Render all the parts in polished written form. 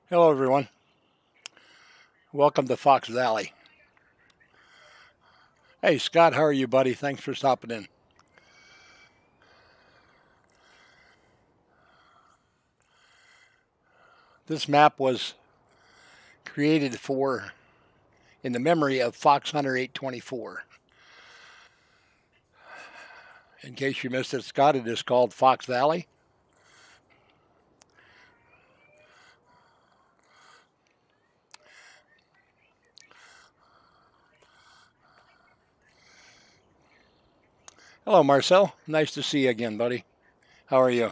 Hello, everyone. Welcome to Fox Valley. Hey, Scott, how are you, buddy? Thanks for stopping in. This map was created in the memory of Fox Hunter 824. In case you missed it, Scott, it is called Fox Valley. Hello, Marcel. Nice to see you again, buddy. How are you?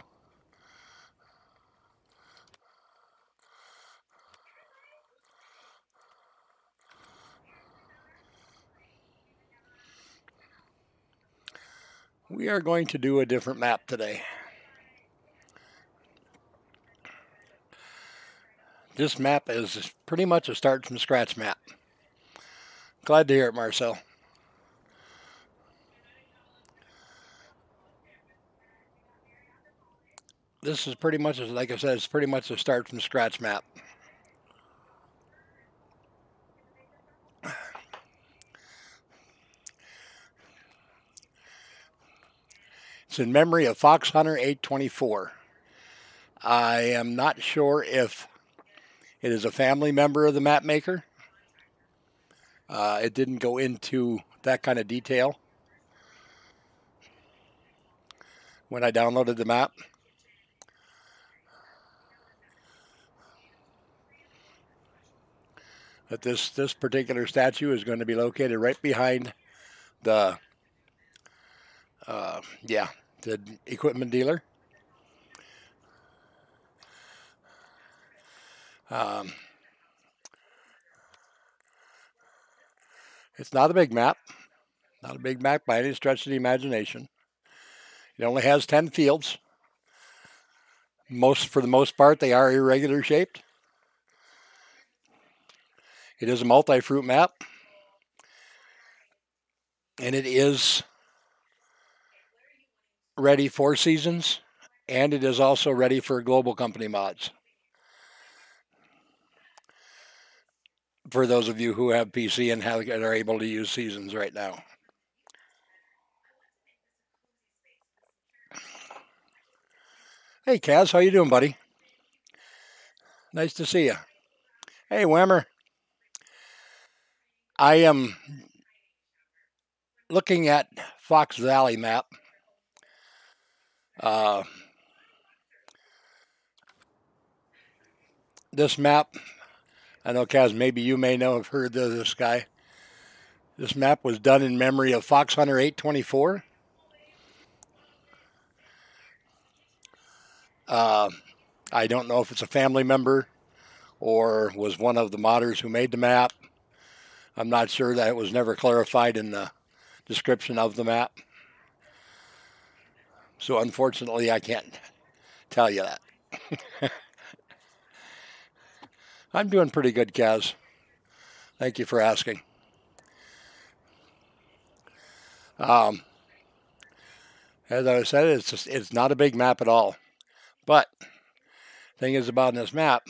We are going to do a different map today. This map is pretty much a start from scratch map. Glad to hear it, Marcel. This is pretty much, like I said, it's pretty much a start from scratch map. It's in memory of Fox Hunter 824. I am not sure if it is a family member of the map maker. It didn't go into that kind of detail when I downloaded the map. But this particular statue is going to be located right behind the the equipment dealer. Um, it's not a big map, not a big map by any stretch of the imagination. It only has 10 fields. For the most part, they are irregular shaped. It is a multi-fruit map, and it is ready for seasons, and it is also ready for global company mods. For those of you who have PC and are able to use seasons right now. Hey, Kaz, how you doing, buddy? Nice to see you. Hey, Whammer. I am looking at Fox Valley map. This map, I know, Kaz, maybe you may have heard of this guy. This map was done in memory of Fox Hunter 824. I don't know if it's a family member or was one of the modders who made the map. I'm not sure. That was never clarified in the description of the map. So unfortunately, I can't tell you that. I'm doing pretty good, Kaz. Thank you for asking. As I said, it's not a big map at all. But the thing is about this map,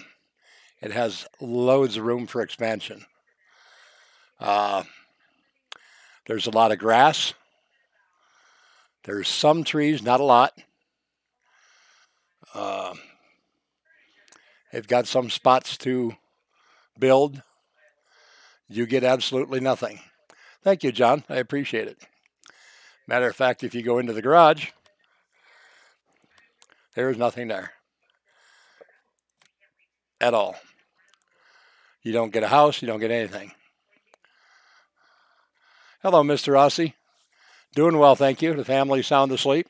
it has loads of room for expansion. There's a lot of grass. There's some trees, not a lot. They've got some spots to build. You get absolutely nothing. Thank you, John. I appreciate it. Matter of fact, if you go into the garage, there is nothing there at all. You don't get a house, you don't get anything. Hello, Mr. Aussie. Doing well, thank you. The family's sound asleep,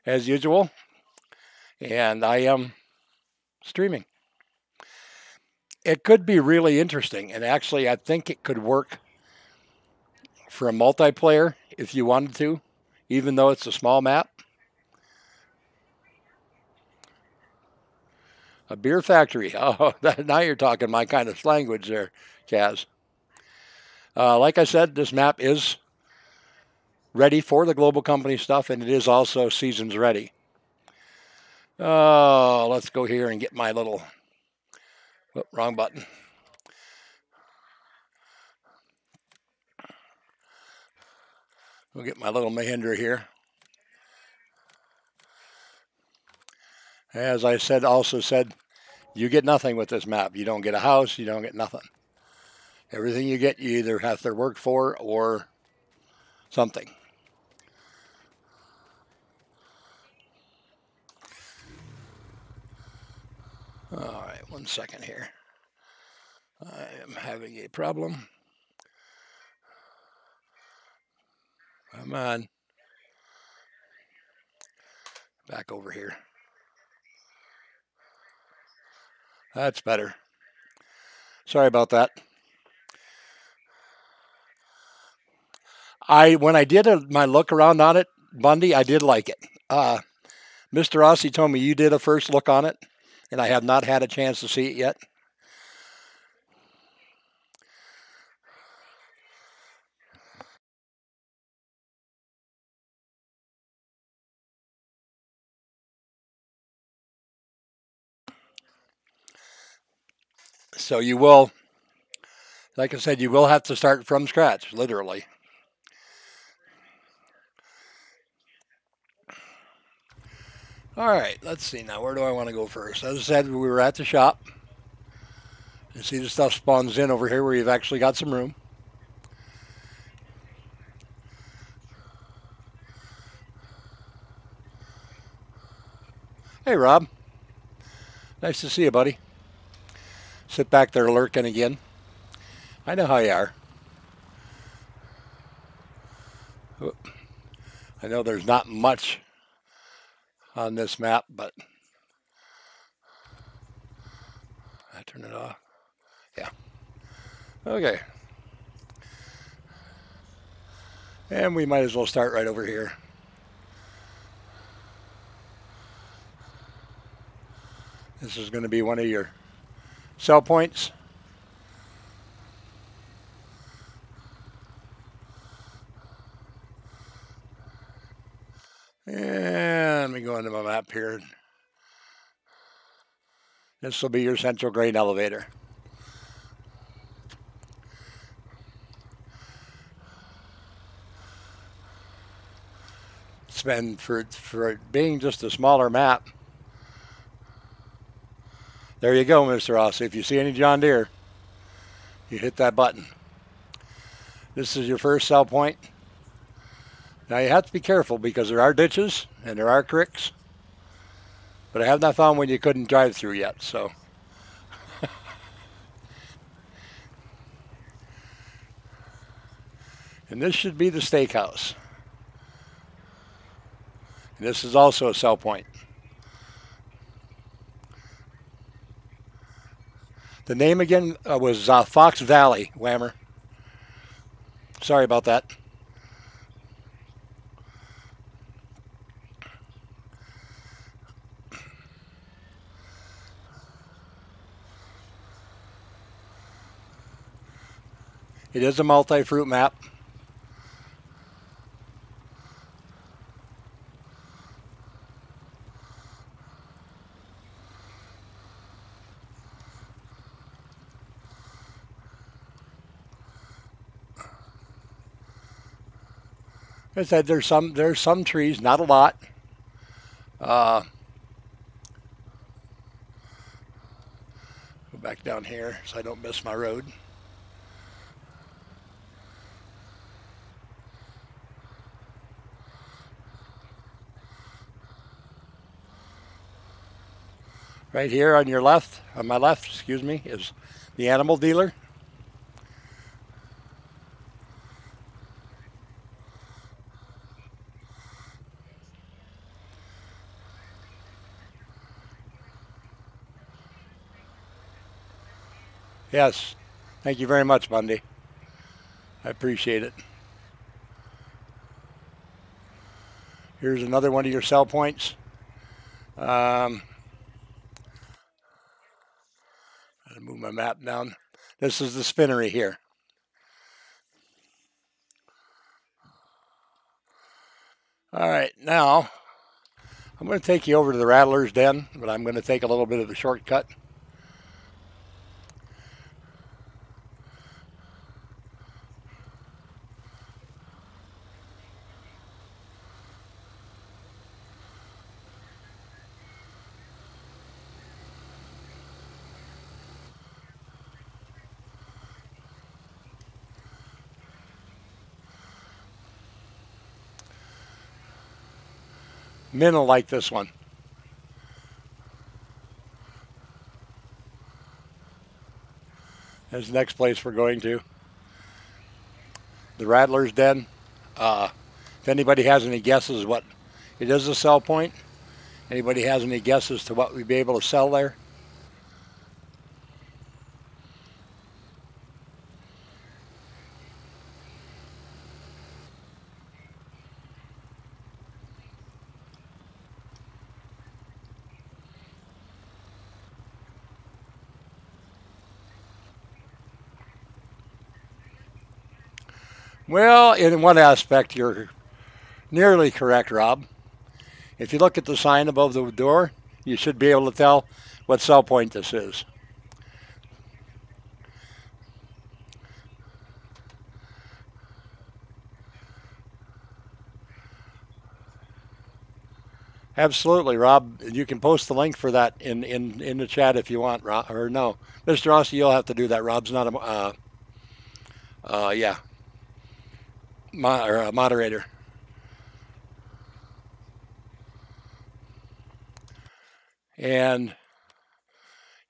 as usual. And I am streaming. It could be really interesting, and actually, I think it could work for a multiplayer if you wanted to, even though it's a small map. A beer factory. Oh, now you're talking my kind of language there, Kaz. Like I said, this map is ready for the global company stuff, and it is also seasons ready. Oh, let's go here and get my little Oh, wrong button. We'll get my little Mahindra here. As I also said, you get nothing with this map. You don't get a house, you don't get nothing. Everything you get, you either have to work for or something. All right, 1 second here. I am having a problem. Come on. Back over here. That's better. Sorry about that. When I did my look around on it, Bundy, I did like it. Mr. Aussie told me you did a first look on it, and I have not had a chance to see it yet. So you will, like I said, you will have to start from scratch, literally. All right, let's see now. Where do I want to go first? As I said, we were at the shop. You see the stuff spawns in over here where you've actually got some room. Hey, Rob. Nice to see you, buddy. Sit back there lurking again. I know how you are. I know there's not much on this map, but I turn it off. Yeah. Okay. And we might as well start right over here. This is going to be one of your sell points. And let me go into my map here. This will be your central grain elevator. It's been, for it being just a smaller map. There you go, Mr. Aussie. If you see any John Deere, you hit that button. This is your first sell point. Now you have to be careful because there are ditches and there are cricks. But I have not found one you couldn't drive through yet, so. And this should be the steakhouse. And this is also a sell point. The name again was Fox Valley, Whammer. Sorry about that. It is a multi-fruit map. I said there's some trees, not a lot. Go back down here so I don't miss my road. Right here on your left, on my left, excuse me, is the animal dealer. Yes, thank you very much, Bundy. I appreciate it. Here's another one of your sell points. I'll move my map down. This is the spinnery here. All right, now I'm going to take you over to the Rattler's Den, but I'm going to take a little bit of a shortcut. Minn will like this one. That's the next place we're going to. The Rattler's Den. If anybody has any guesses what it is, a sell point. Anybody has any guesses to what we'd be able to sell there? Well, in one aspect, you're nearly correct, Rob. If you look at the sign above the door, you should be able to tell what sell point this is. Absolutely, Rob. You can post the link for that in the chat if you want, Rob, or no. Mr. Aussie, you'll have to do that. Rob's not yeah, a moderator. And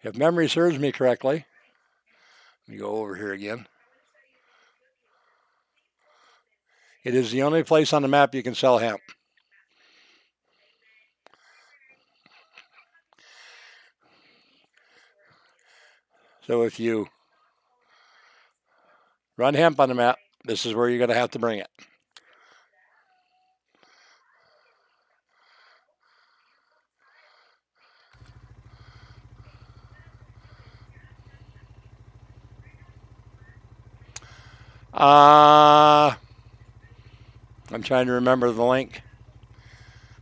if memory serves me correctly, let me go over here again. It is the only place on the map you can sell hemp. So if you run hemp on the map, this is where you're going to have to bring it. I'm trying to remember the link.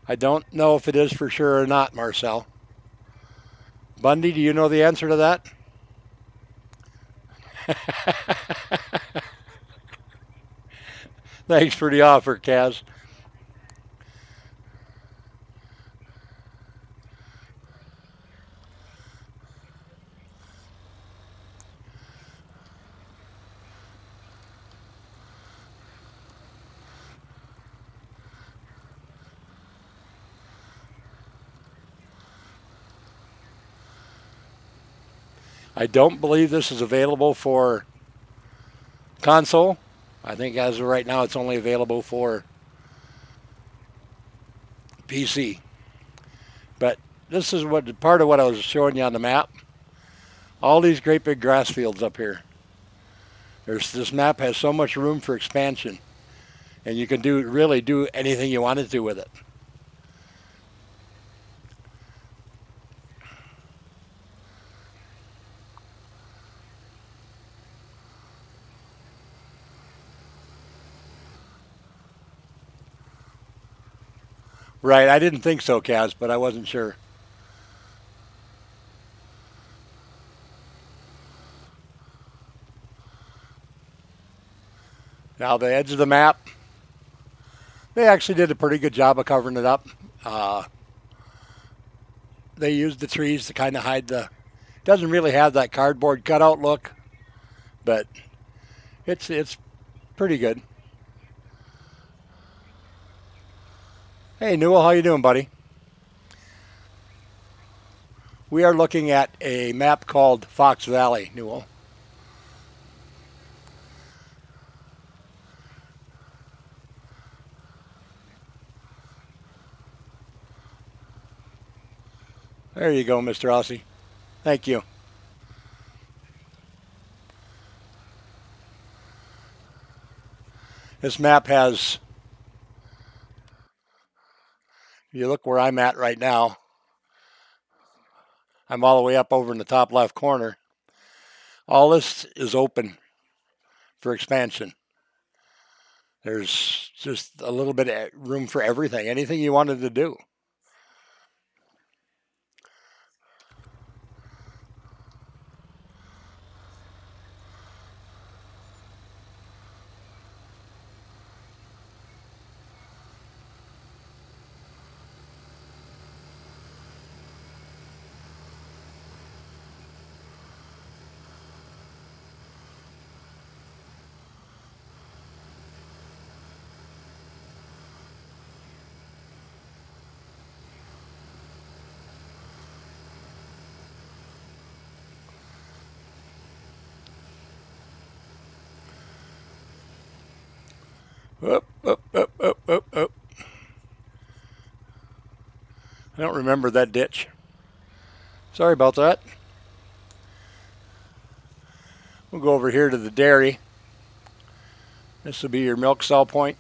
I don't know if it is for sure or not, Marcel. Bundy, do you know the answer to that? Thanks for the offer, Kaz. I don't believe this is available for console. I think as of right now, it's only available for PC. But this is what part of what I was showing you on the map. All these great big grass fields up here. This map has so much room for expansion, and you can really do anything you want to do with it. Right, I didn't think so, Kaz, but I wasn't sure. Now the edge of the map, they actually did a pretty good job of covering it up. They used the trees to kind of hide the. Doesn't really have that cardboard cutout look, but it's pretty good. Hey Newell, how you doing, buddy? We are looking at a map called Fox Valley, Newell. There you go, Mr. Aussie. Thank you. This map has, if you look where I'm at right now, I'm all the way up over in the top left corner. All this is open for expansion. There's just a little bit of room for everything, anything you wanted to do. oh, oh. I don't remember that ditch. Sorry about that. We'll go over here to the dairy. This will be your milk cell point.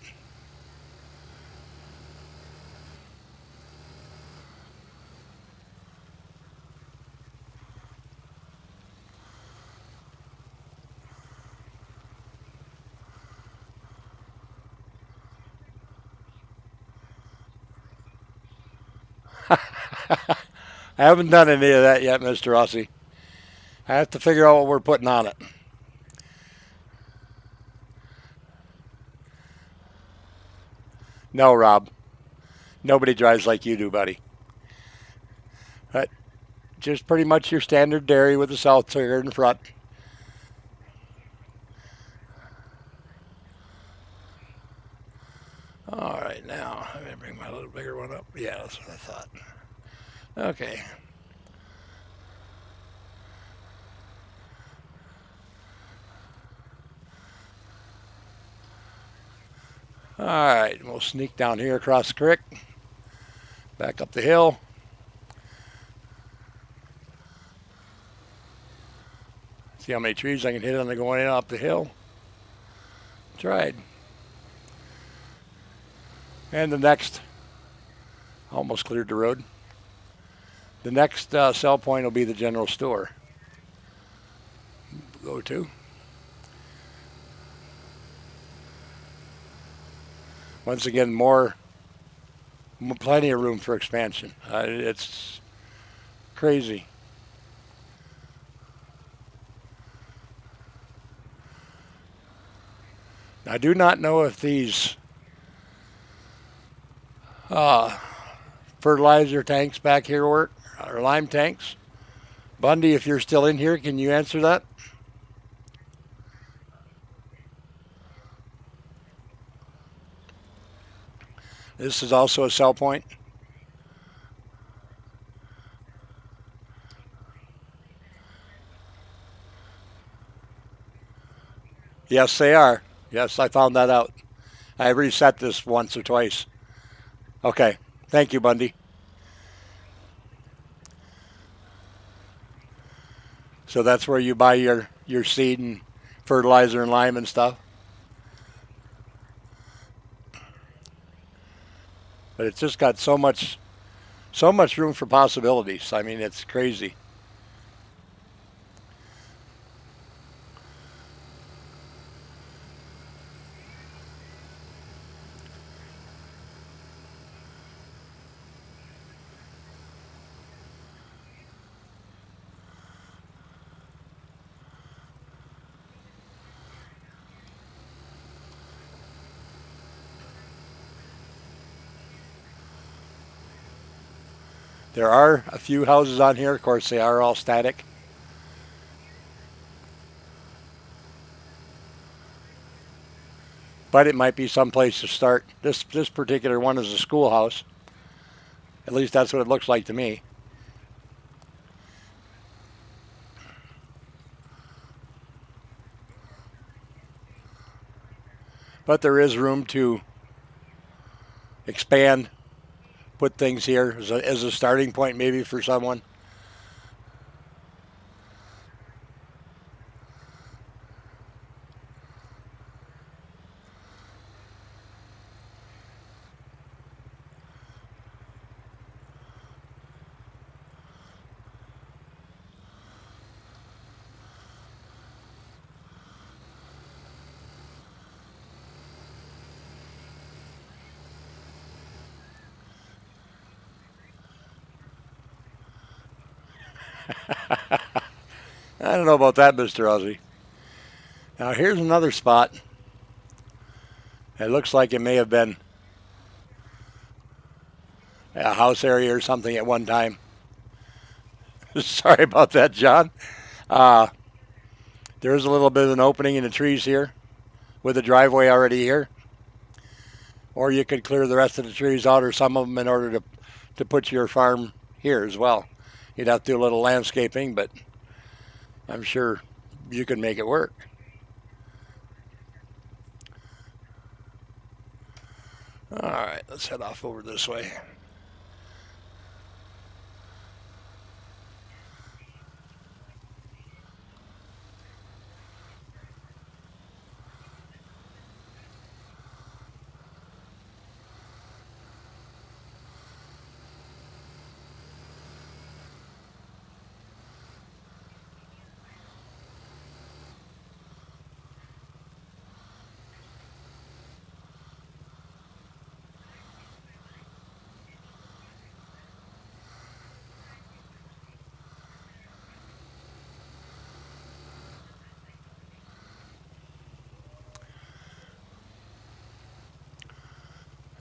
I haven't done any of that yet, Mr. Aussie. I have to figure out what we're putting on it. No, Rob. Nobody drives like you do, buddy. But just pretty much your standard dairy with the south trigger in front. All right, now let me bring my little bigger one up. Yeah, that's what I thought. Okay. All right, we'll sneak down here across the creek, back up the hill. See how many trees I can hit on the going in up the hill. Tried. And the next, almost cleared the road. The next cell point will be the general store. Go to. Once again, plenty of room for expansion. It's crazy. I do not know if these fertilizer tanks back here work, or lime tanks. Bundy, if you're still in here, can you answer that? This is also a cell point. Yes, they are. Yes, I found that out. I reset this once or twice. Okay. Thank you, Bundy. So that's where you buy your seed and fertilizer and lime and stuff. But it's just got so much room for possibilities. I mean, it's crazy. There are a few houses on here. Of course, they are all static. But it might be some place to start. This particular one is a schoolhouse. At least that's what it looks like to me. But there is room to expand, put things here as a starting point maybe for someone. I don't know about that, Mr. Aussie. Now here's another spot. It looks like it may have been a house area or something at one time. Sorry about that, John. There's a little bit of an opening in the trees here with a driveway already here. Or you could clear the rest of the trees out or some of them in order to put your farm here as well. You'd have to do a little landscaping, but I'm sure you can make it work. All right, let's head off over this way.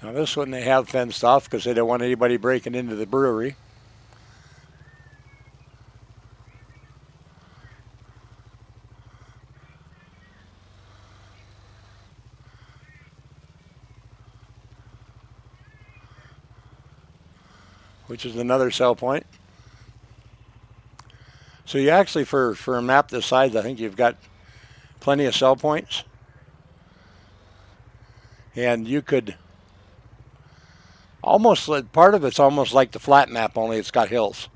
Now this one they have fenced off because they don't want anybody breaking into the brewery. Which is another sell point. So you actually, for a map this size, I think you've got plenty of sell points. And you could almost, part of it's almost like the flat map, only it's got hills.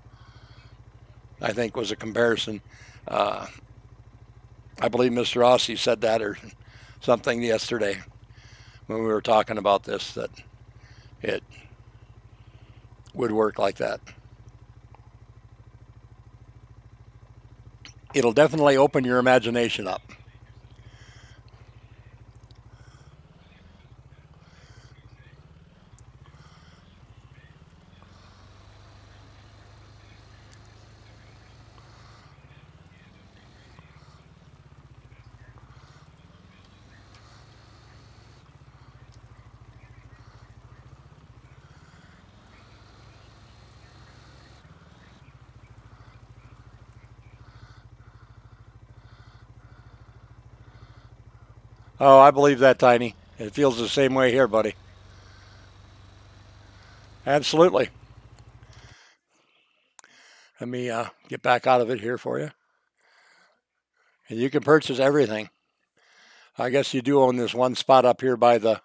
I think was a comparison. I believe Mr. Aussie said that or something yesterday when we were talking about this, that it would work like that. It'll definitely open your imagination up. Oh, I believe that, Tiny. It feels the same way here, buddy. Absolutely. Let me get back out of it here for you. And you can purchase everything. I guess you do own this one spot up here by the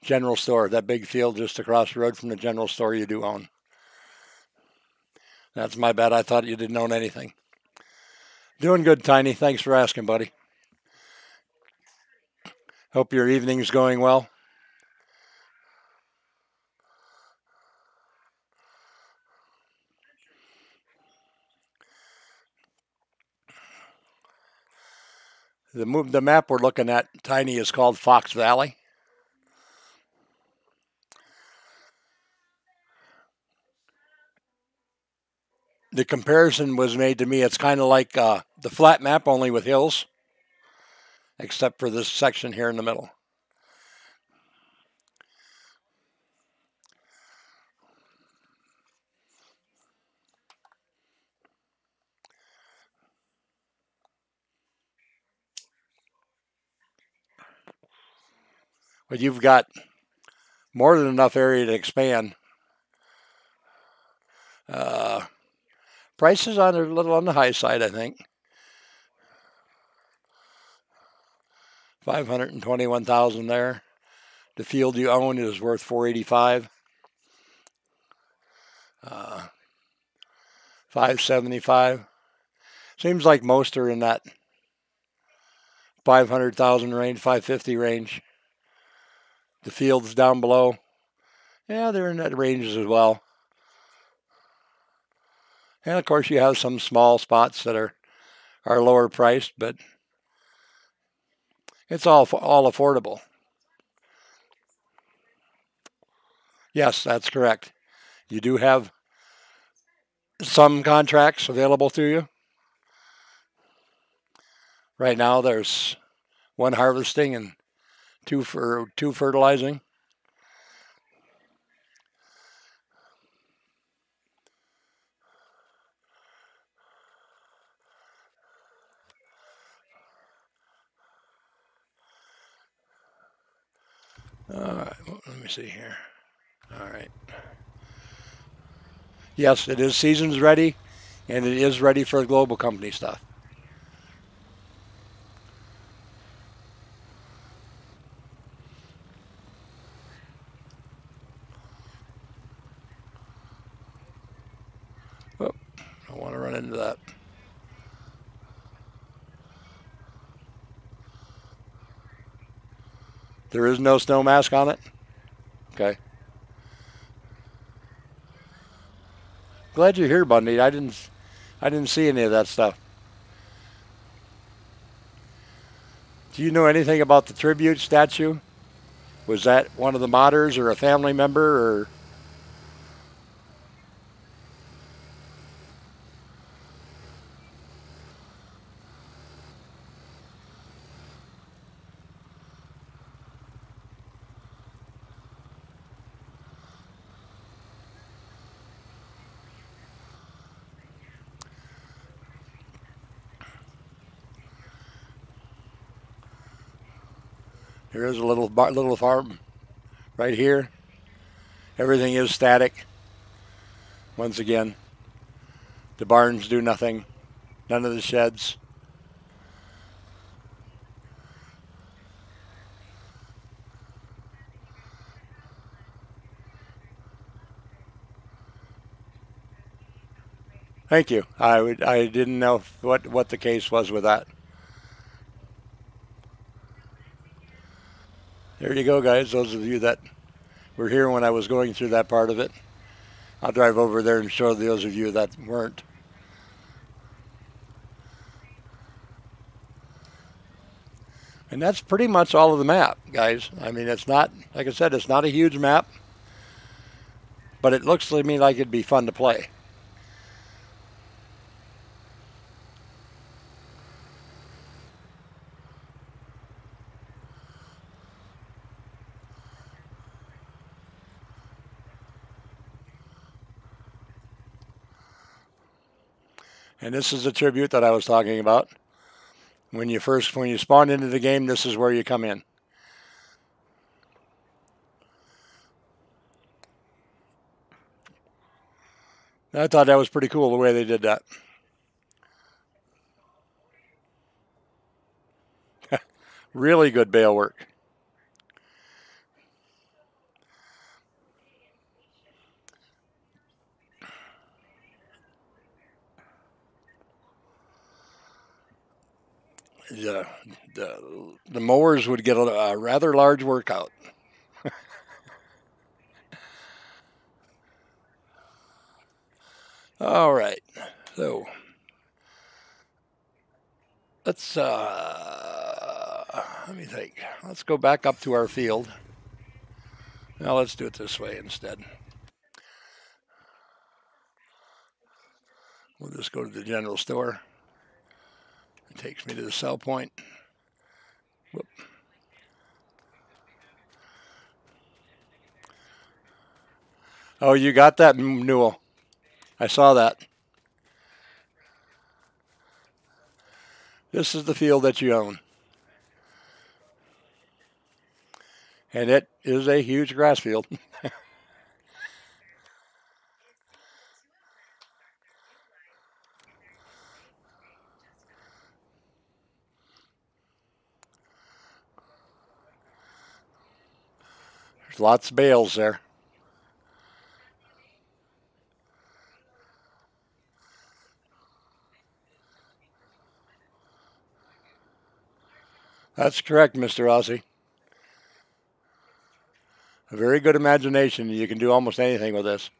general store, that big field just across the road from the general store you do own. That's my bad. I thought you didn't own anything. Doing good, Tiny. Thanks for asking, buddy. Hope your evening's going well. The map we're looking at, Tiny, is called Fox Valley. The comparison was made to me, it's kind of like the flat map, only with hills, except for this section here in the middle. But you've got more than enough area to expand. Prices on a little on the high side, I think. $521,000 there. The field you own is worth $485,000. 575. Seems like most are in that 500,000 range, 550 range. The fields down below, yeah, they're in that range as well. And of course, you have some small spots that are lower priced, but it's all affordable. Yes, that's correct. You do have some contracts available to you. Right now, there's one harvesting and two fertilizing. All right, let me see here. All right. Yes, it is seasons ready, and it is ready for global company stuff. Don't want to run into that. There is no snow mask on it? Okay. Glad you're here, Bundy. I didn't see any of that stuff. Do you know anything about the tribute statue? Was that one of the modders or a family member or? Here is a little farm right here. Everything is static. Once again, the barns do nothing. None of the sheds. Thank you. I didn't know what the case was with that. There you go, guys. Those of you that were here when I was going through that part of it. I'll drive over there and show those of you that weren't. And that's pretty much all of the map, guys. I mean, it's not, like I said, it's not a huge map, but it looks to me like it'd be fun to play. And this is the tribute that I was talking about. When you spawn into the game, this is where you come in. I thought that was pretty cool the way they did that. Really good bale work. The mowers would get a rather large workout. All right, so let's let me think. Let's go back up to our field. Now let's do it this way instead. We'll just go to the general store. It takes me to the sell point. Whoop. Oh, you got that, Newell. I saw that. This is the field that you own. And it is a huge grass field. There's lots of bales there. That's correct, Mr. Aussie. A very good imagination. You can do almost anything with this.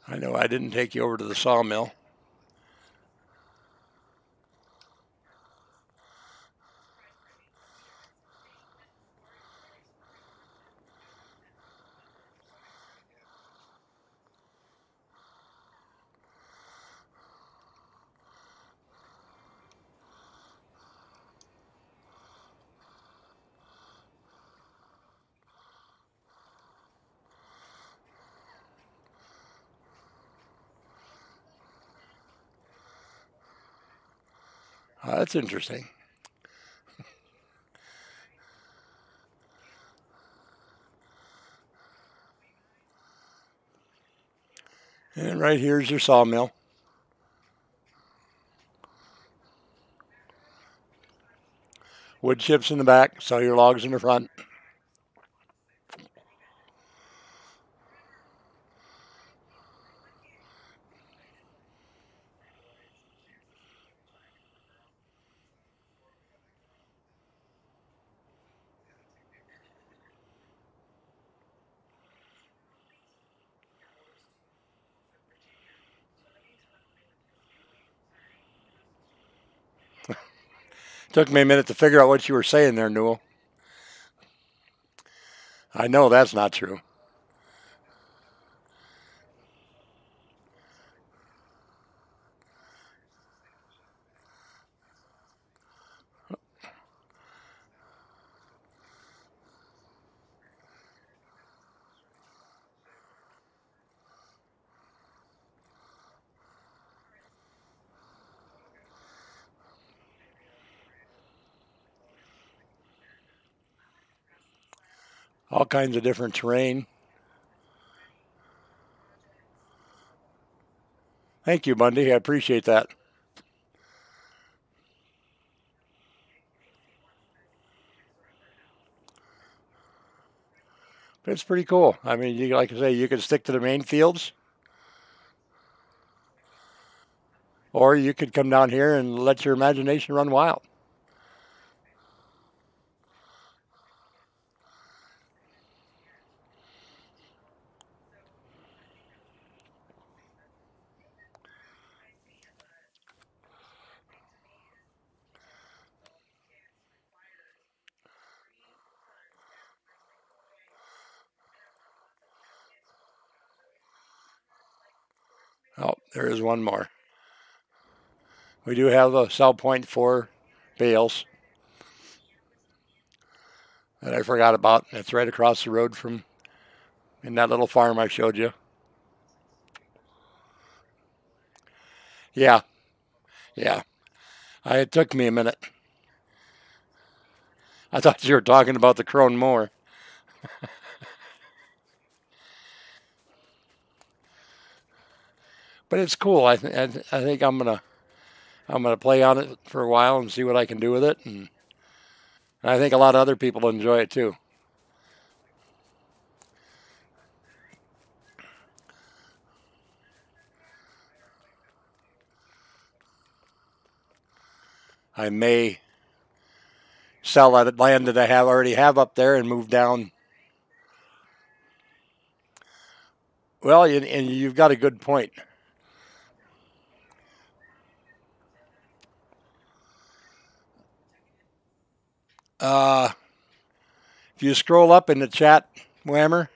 I know I didn't take you over to the sawmill. That's interesting. And right here's your sawmill. Wood chips in the back, cellular logs in the front. Took me a minute to figure out what you were saying there, Newell. I know that's not true. All kinds of different terrain. Thank you, Bundy. I appreciate that. But it's pretty cool. I mean, you like I say, you could stick to the main fields, or you could come down here and let your imagination run wild. Oh, there is one more. We do have a sell point for bales that I forgot about. It's right across the road from in that little farm I showed you. Yeah, yeah. It took me a minute. I thought you were talking about the Crone mower. But it's cool. I think I'm gonna play on it for a while and see what I can do with it, and I think a lot of other people enjoy it too. I may sell that land that I already have up there and move down. Well, and you've got a good point. Uh, if you scroll up in the chat, Whammer,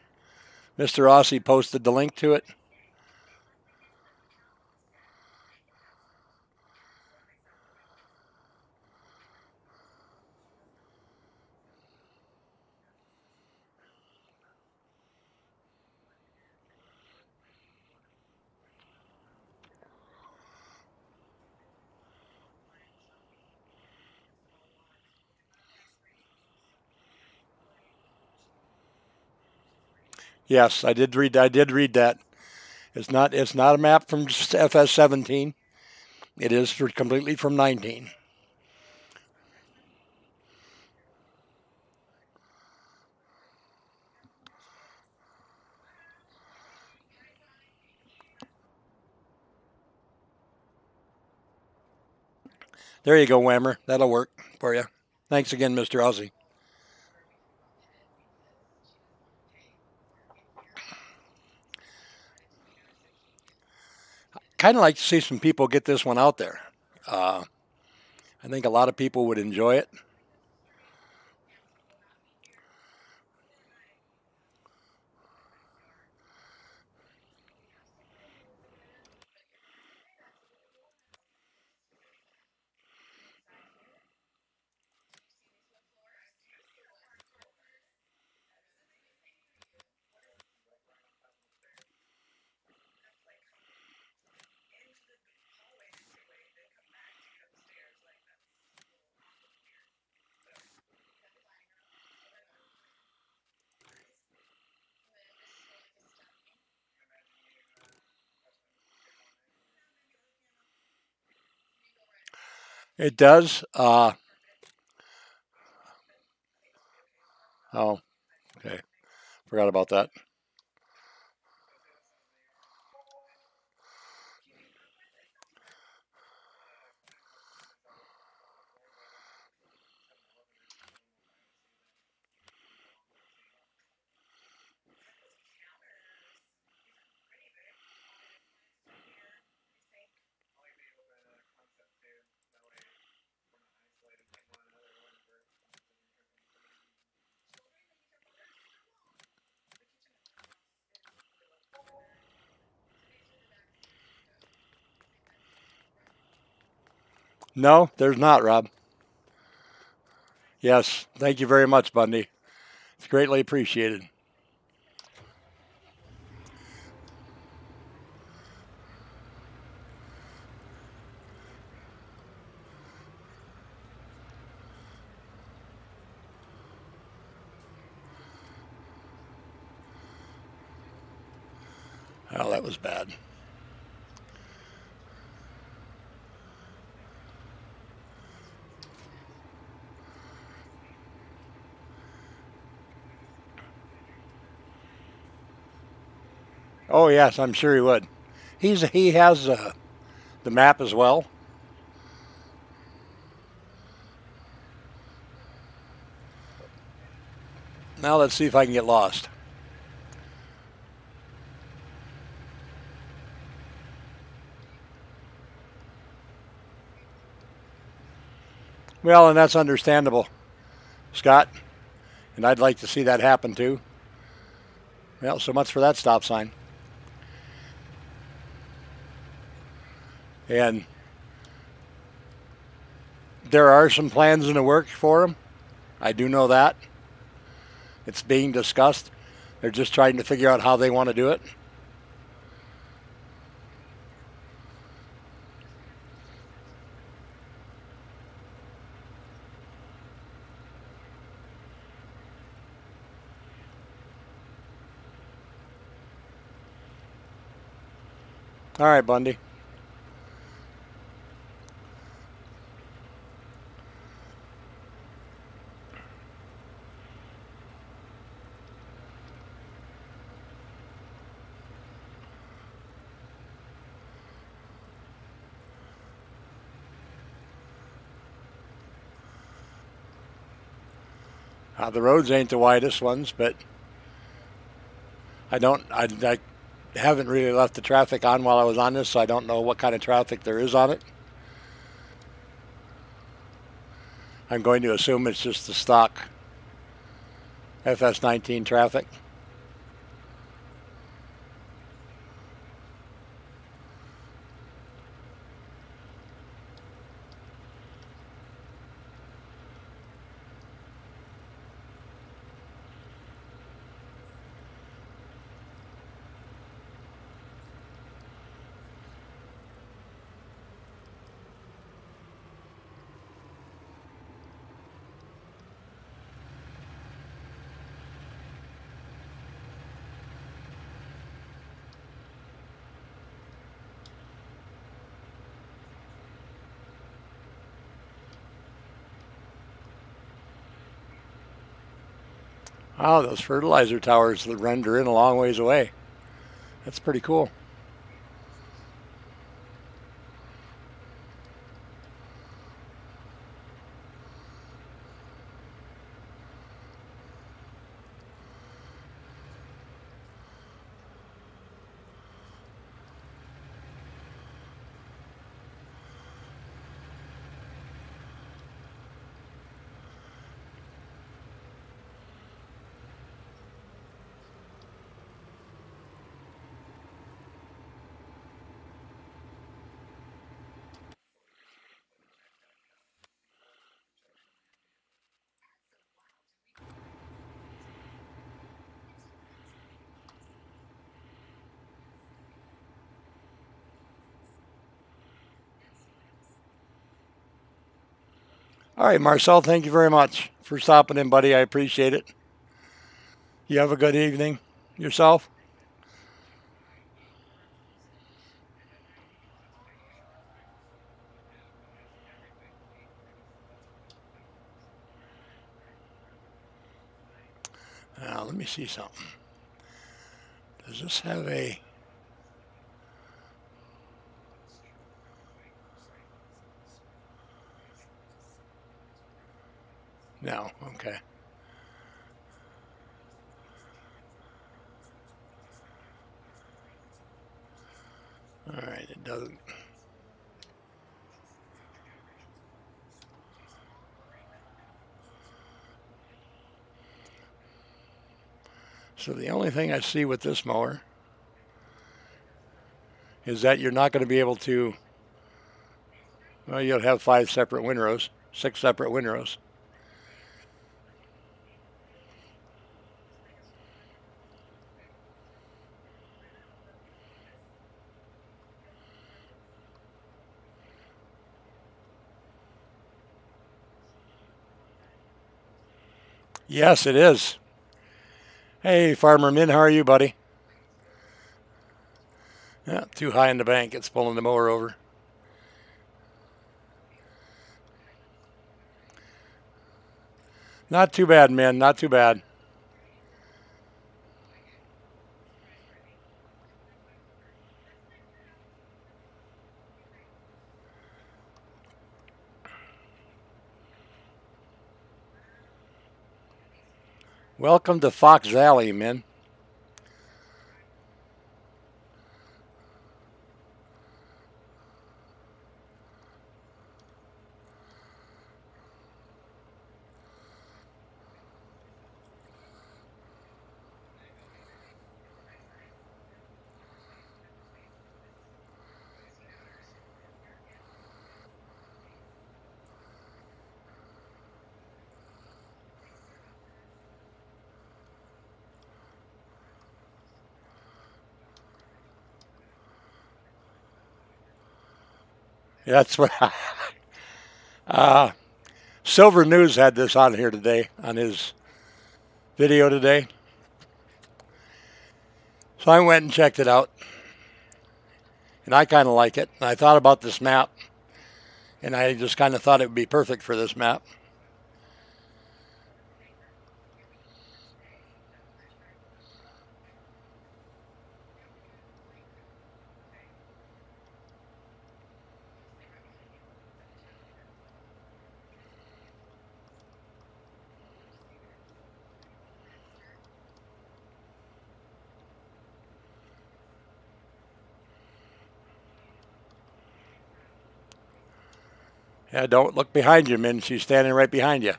Mr. Aussie posted the link to it. Yes, I did read. I did read that. It's not. It's not a map from FS17. It is completely from 19. There you go, Whammer. That'll work for you. Thanks again, Mr. Aussie. Kind of like to see some people get this one out there. I think a lot of people would enjoy it. It does. Oh, okay. Forgot about that. No, there's not, Rob. Yes, thank you very much, Bundy. It's greatly appreciated. Oh, that was bad. Oh yes, I'm sure he would. He has the map as well. Now let's see if I can get lost. Well, and that's understandable, Scott. And I'd like to see that happen too. Well, so much for that stop sign. And there are some plans in the works for him. I do know that. It's being discussed. They're just trying to figure out how they want to do it. All right, Bundy. The roads ain't the widest ones, but I haven't really left the traffic on while I was on this, so I don't know what kind of traffic there is on it. I'm going to assume it's just the stock FS19 traffic. Wow, those fertilizer towers that render in a long ways away. That's pretty cool. All right, Marcel, thank you very much for stopping in, buddy. I appreciate it. You have a good evening yourself. Now, let me see something. Does this have a... No, okay. All right, it doesn't. So the only thing I see with this mower is that you're not going to be able to, well, you'll have 5 separate windrows, 6 separate windrows. Yes, it is. Hey, Farmer Minn, how are you, buddy? Yeah, too high in the bank. It's pulling the mower over. Not too bad, Minn. Not too bad. Welcome to Fox Valley, Minn. That's what. Silver News had this on here today, on his video today. So I went and checked it out. And I kind of like it. And I thought about this map. And I just kind of thought it would be perfect for this map. Yeah, don't look behind you, Minn. She's standing right behind you.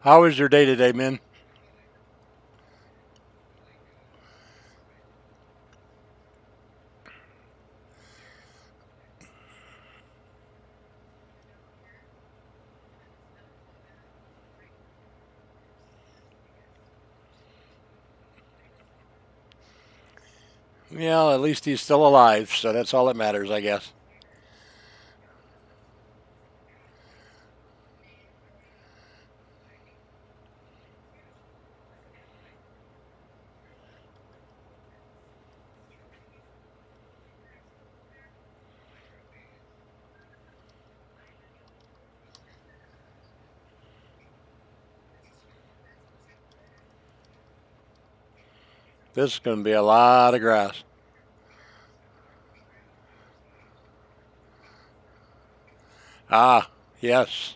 How was your day today, Minn? Yeah, at least he's still alive, so that's all that matters, I guess. This is going to be a lot of grass. Ah, yes.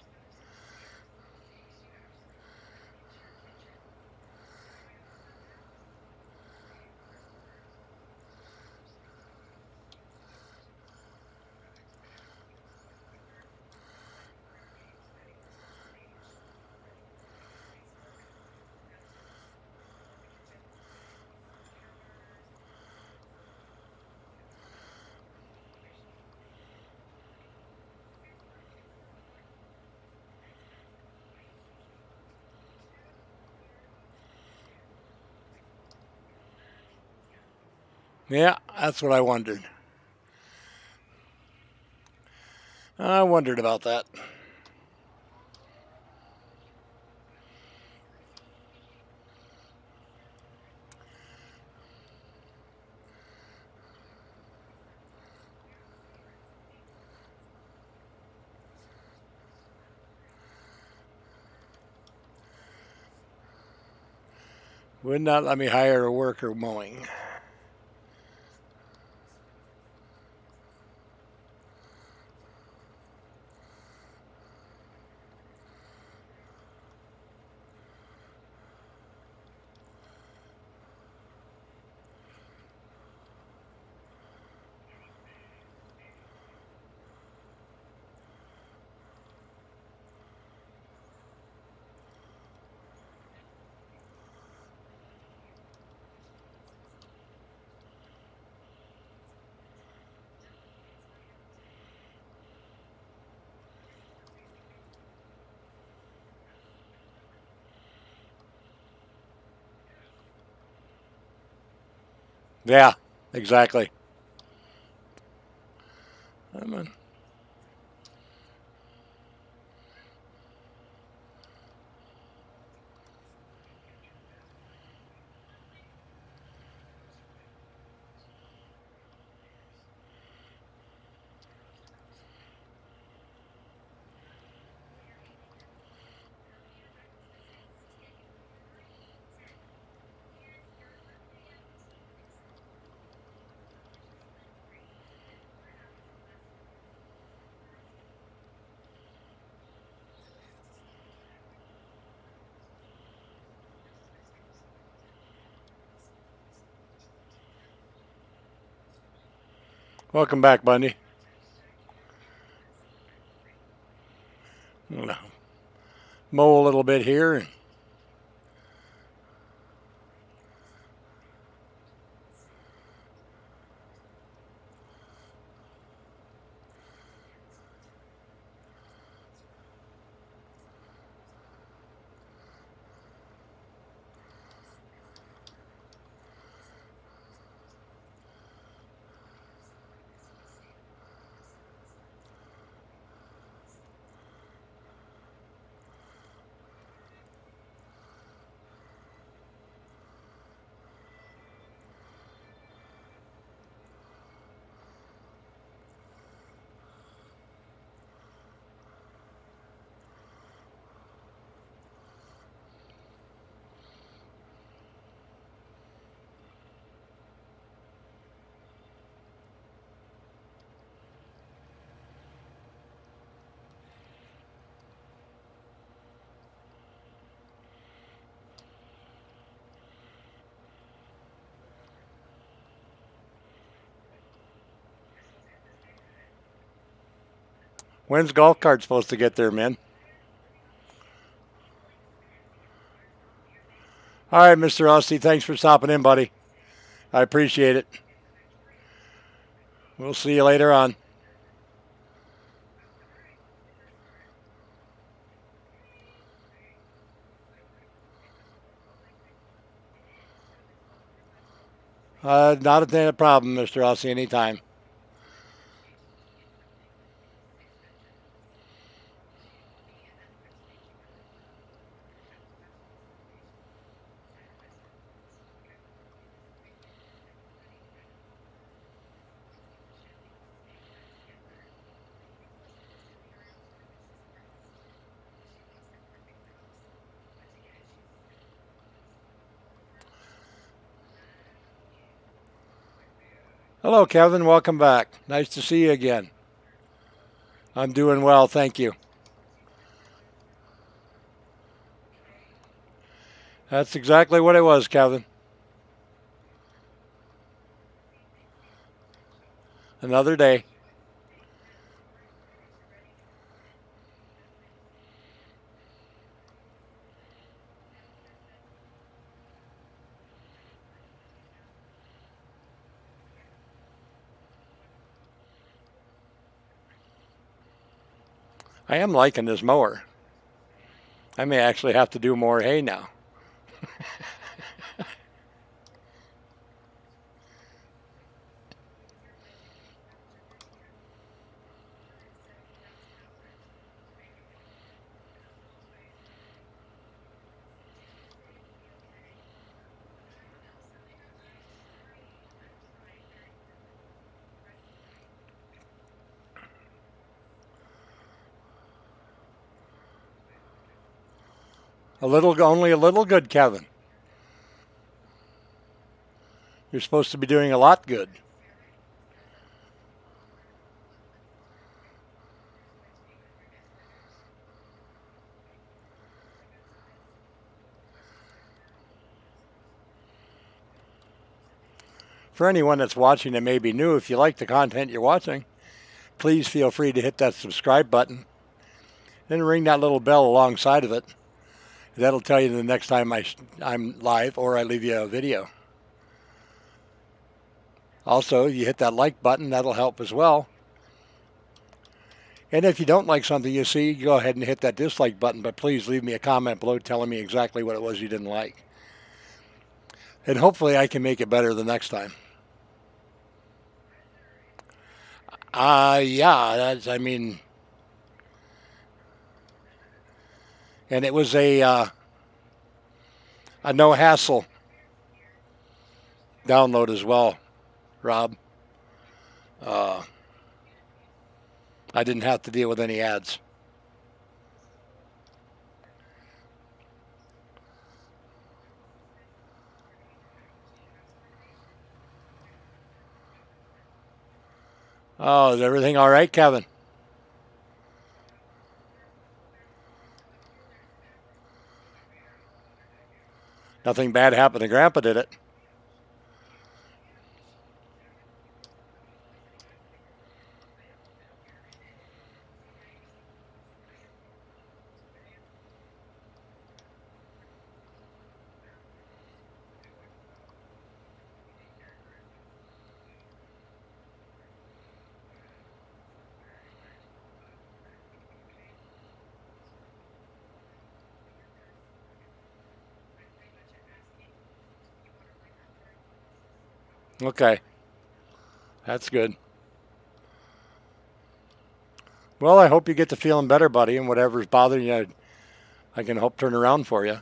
Yeah, that's what I wondered. I wondered about that. Would not let me hire a worker mowing. Yeah, exactly. Welcome back, Bundy. Mow a little bit here. When's golf cart supposed to get there, Minn? All right, Mr. Aussie, thanks for stopping in, buddy. I appreciate it. We'll see you later on. Not a problem, Mr. Aussie, anytime. Hello, Kevin. Welcome back. Nice to see you again. I'm doing well, thank you. That's exactly what it was, Kevin. Another day. I am liking this mower. I may actually have to do more hay now. Only a little good, Kevin. You're supposed to be doing a lot good. For anyone that's watching that may be new, if you like the content you're watching, please feel free to hit that subscribe button. Then ring that little bell alongside of it. That'll tell you the next time I'm live or I leave you a video. Also, you hit that like button, that'll help as well. And if you don't like something you see, go ahead and hit that dislike button, but please leave me a comment below telling me exactly what it was you didn't like. And hopefully I can make it better the next time. Yeah, and it was a no hassle download as well, Rob. I didn't have to deal with any ads. Oh, is everything all right, Kevin? Nothing bad happened to Grandpa, did it? Okay, that's good. Well, I hope you get to feeling better, buddy, and whatever's bothering you, I can hope turn around for you.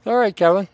All right, Kevin.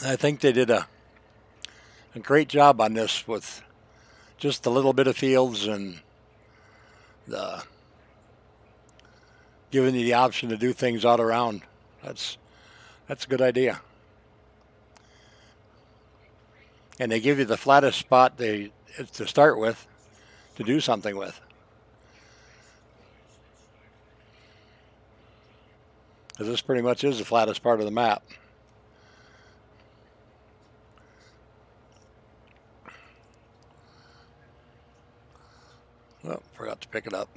I think they did a great job on this with just a little bit of fields and the giving you the option to do things all around. That's a good idea. And they give you the flattest spot to start with to do something with. Because this pretty much is the flattest part of the map. Oh, forgot to pick it up.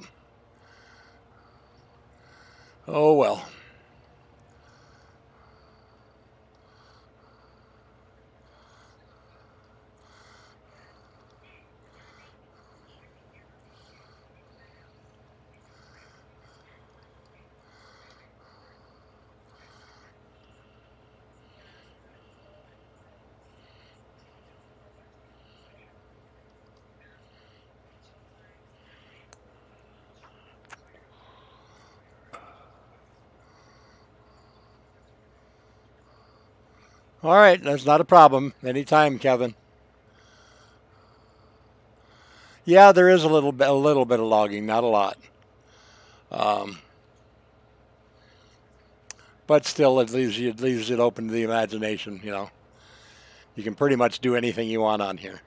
Oh well. All right, that's not a problem. Anytime, Kevin. Yeah, there is a little bit of logging, not a lot. Um, but still, it leaves it open to the imagination. You know, you can pretty much do anything you want on here.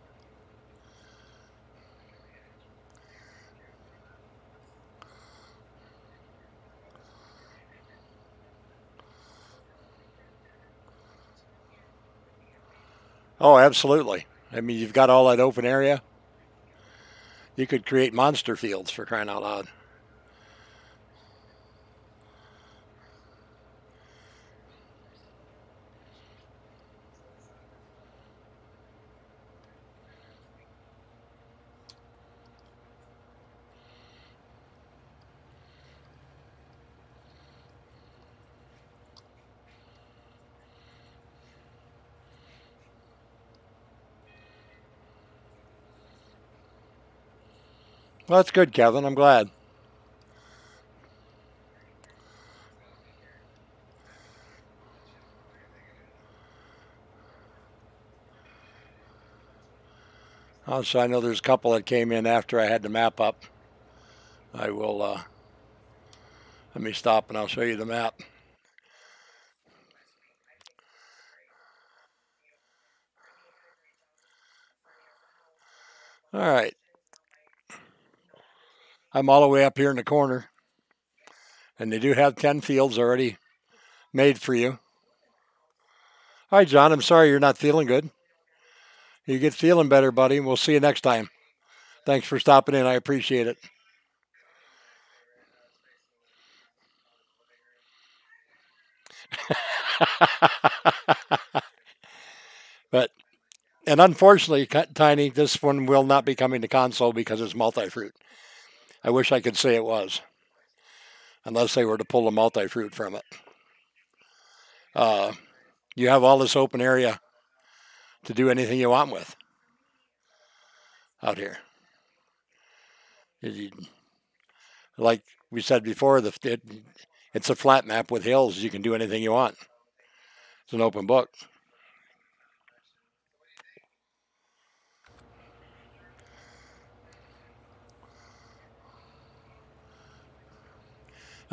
Oh, absolutely. I mean, you've got all that open area. You could create monster fields for crying out loud. Well, that's good, Kevin. I'm glad. So I know there's a couple that came in after I had the map up. I will, let me stop and I'll show you the map. All right. I'm all the way up here in the corner. And they do have 10 fields already made for you. Hi, John. I'm sorry you're not feeling good. You get feeling better, buddy. We'll see you next time. Thanks for stopping in. I appreciate it. But and unfortunately, Tiny, this one will not be coming to console because it's multi-fruit. I wish I could say it was, unless they were to pull the multi-fruit from it. Uh, you have all this open area to do anything you want with out here. Like we said before, it's a flat map with hills. You can do anything you want. It's an open book.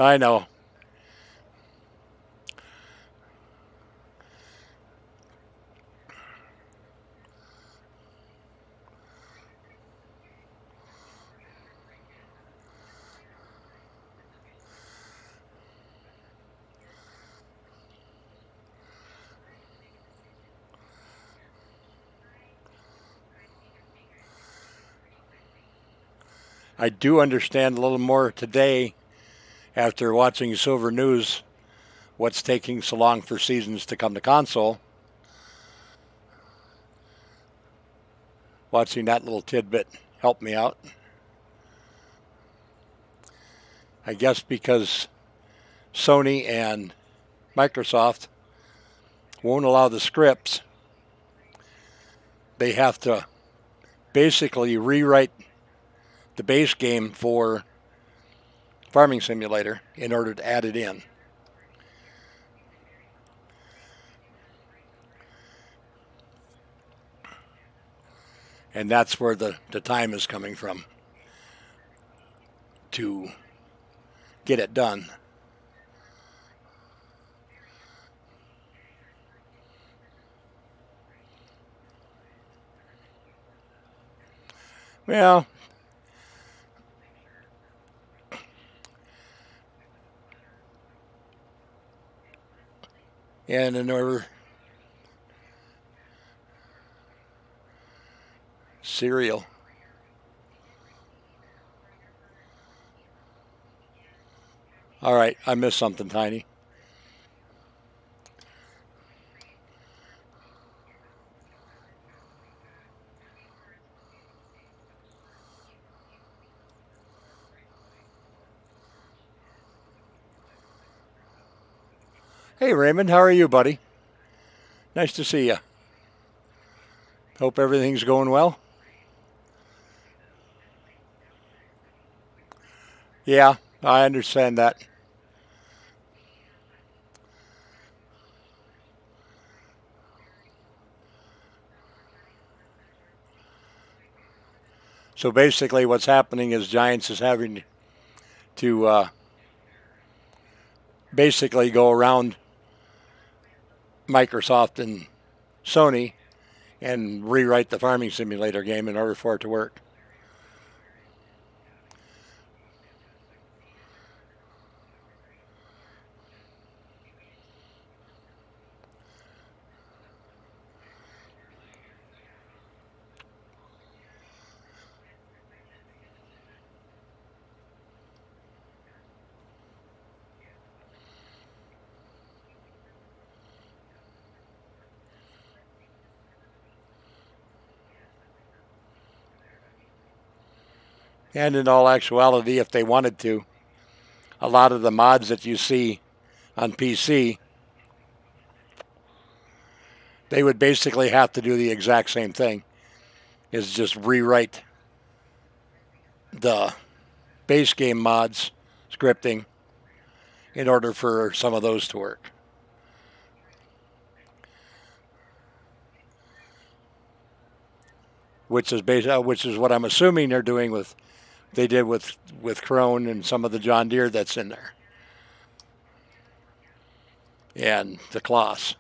I know. I do understand a little more today after watching Silver News what's taking so long for seasons to come to console. Watching that little tidbit helped me out. I guess because Sony and Microsoft won't allow the scripts, they have to basically rewrite the base game for Farming Simulator in order to add it in. And that's where the time is coming from to get it done. Well, and in order cereal. All right, I missed something, Tiny. Hey, Raymond, how are you, buddy? Nice to see you. Hope everything's going well. Yeah, I understand that. So basically what's happening is Giants is having to basically go around Microsoft and Sony and rewrite the farming simulator game in order for it to work. And in all actuality, if they wanted to, a lot of the mods that you see on PC, they would basically have to do the exact same thing, is just rewrite the base game mods scripting in order for some of those to work. Which is what I'm assuming they're doing with Crone and some of the John Deere that's in there. And the Kloss.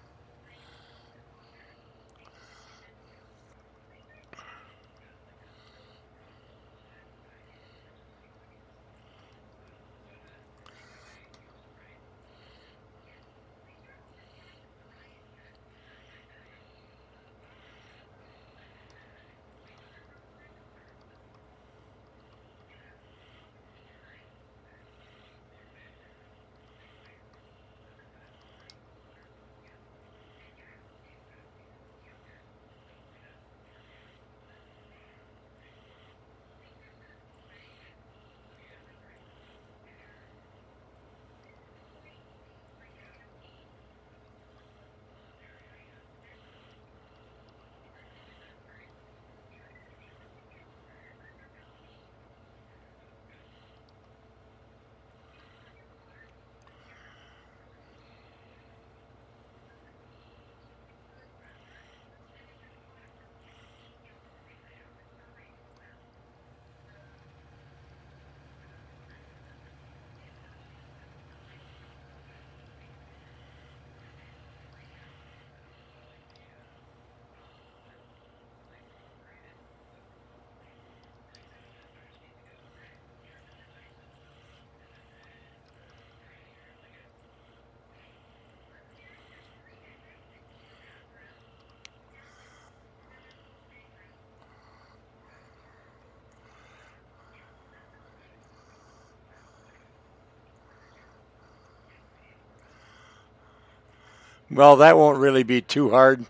Well, that won't really be too hard.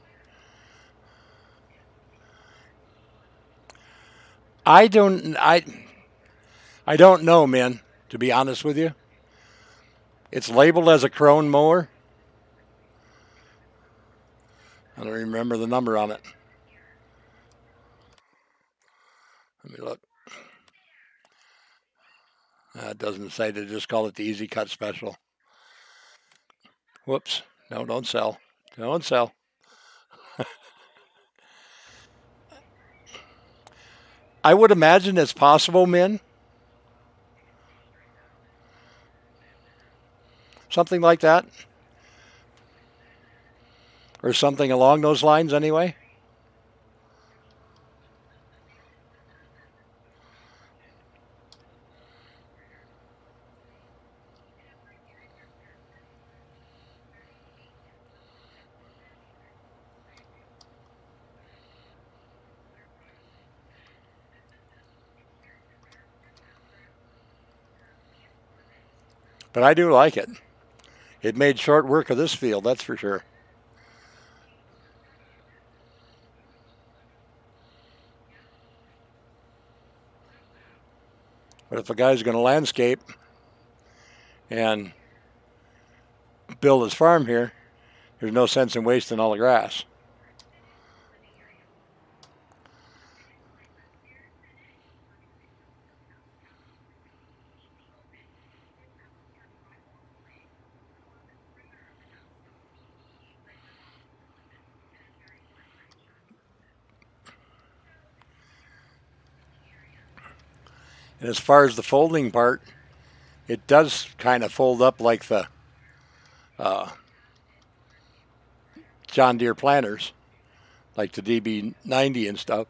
I don't know, man, to be honest with you. It's labeled as a Crone mower. I don't remember the number on it. Let me look. It doesn't say. They just call it the Easy Cut Special. Whoops. No, don't sell. Don't sell. I would imagine it's possible, Minn. Something like that. Or something along those lines, anyway. But I do like it. It made short work of this field, that's for sure. But if a guy's going to landscape and build his farm here, there's no sense in wasting all the grass. And as far as the folding part, it does kind of fold up like the uh, John Deere planters, like the DB90 and stuff.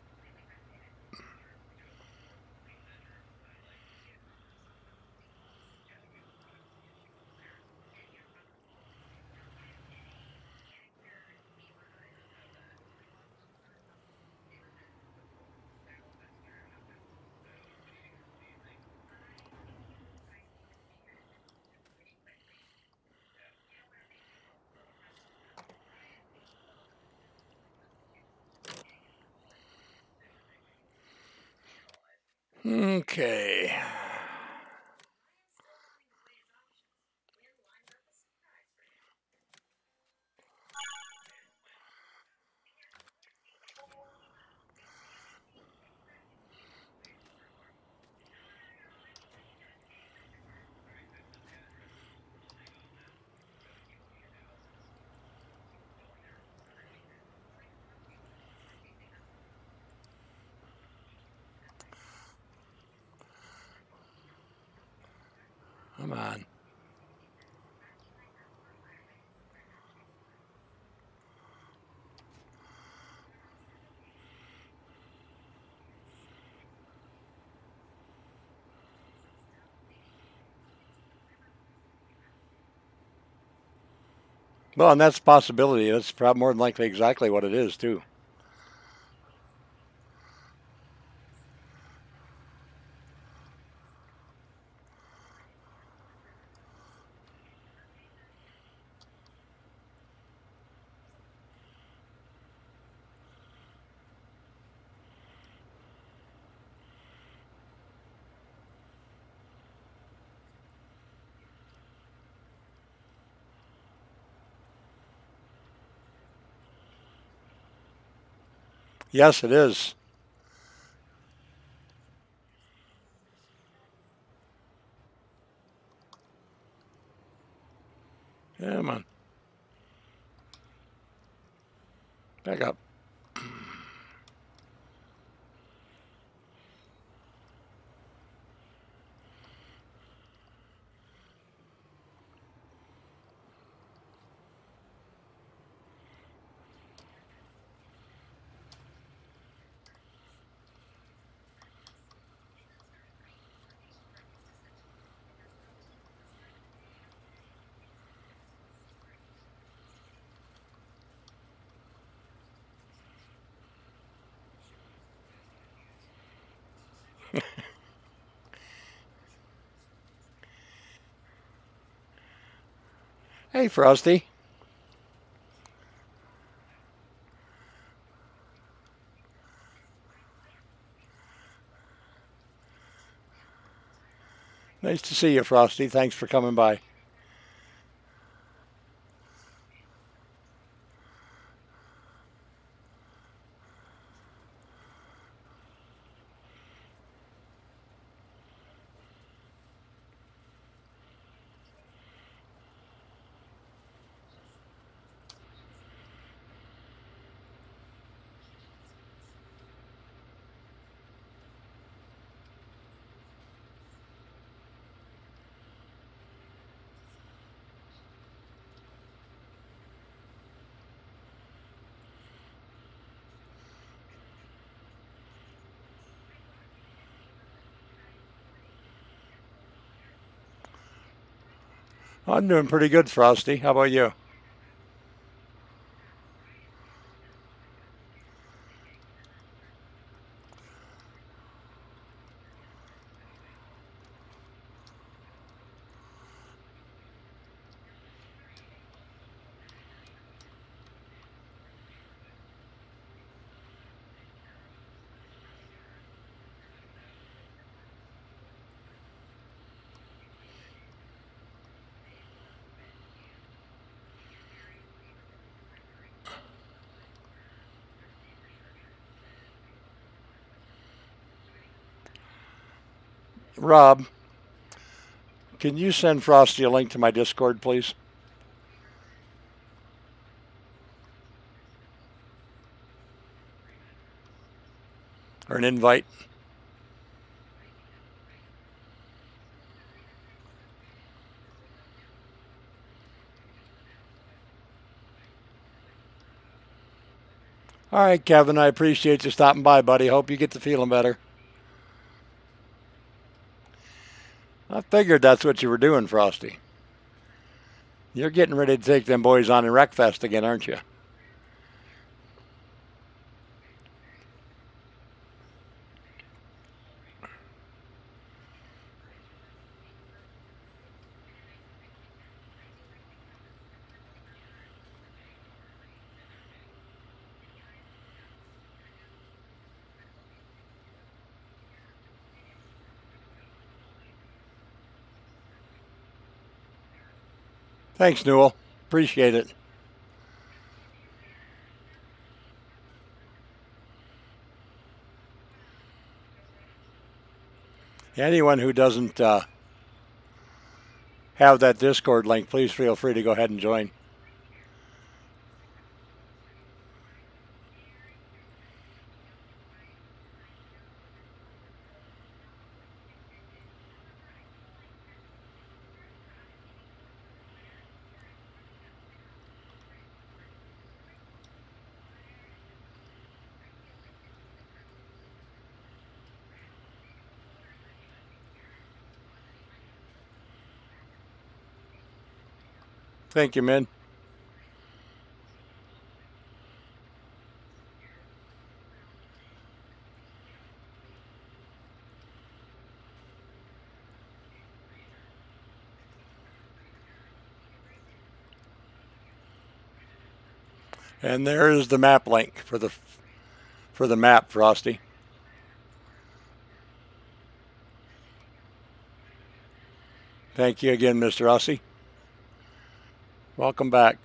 Okay. Come on. Well, and that's a possibility. That's probably more than likely exactly what it is, too. Yes, it is. Come on. Back up. Hey, Frosty. Nice to see you, Frosty. Thanks for coming by. I'm doing pretty good, Frosty. How about you? Rob, can you send Frosty a link to my Discord, please? Or an invite? All right, Kevin, I appreciate you stopping by, buddy. Hope you get to feeling better. I figured that's what you were doing, Frosty. You're getting ready to take them boys on in Wreckfest again, aren't you? Thanks, Newell. Appreciate it. Anyone who doesn't have that Discord link, please feel free to go ahead and join. Thank you, Minn. And there is the map link for the map, Frosty. Thank you again, Mr. Aussie. Welcome back.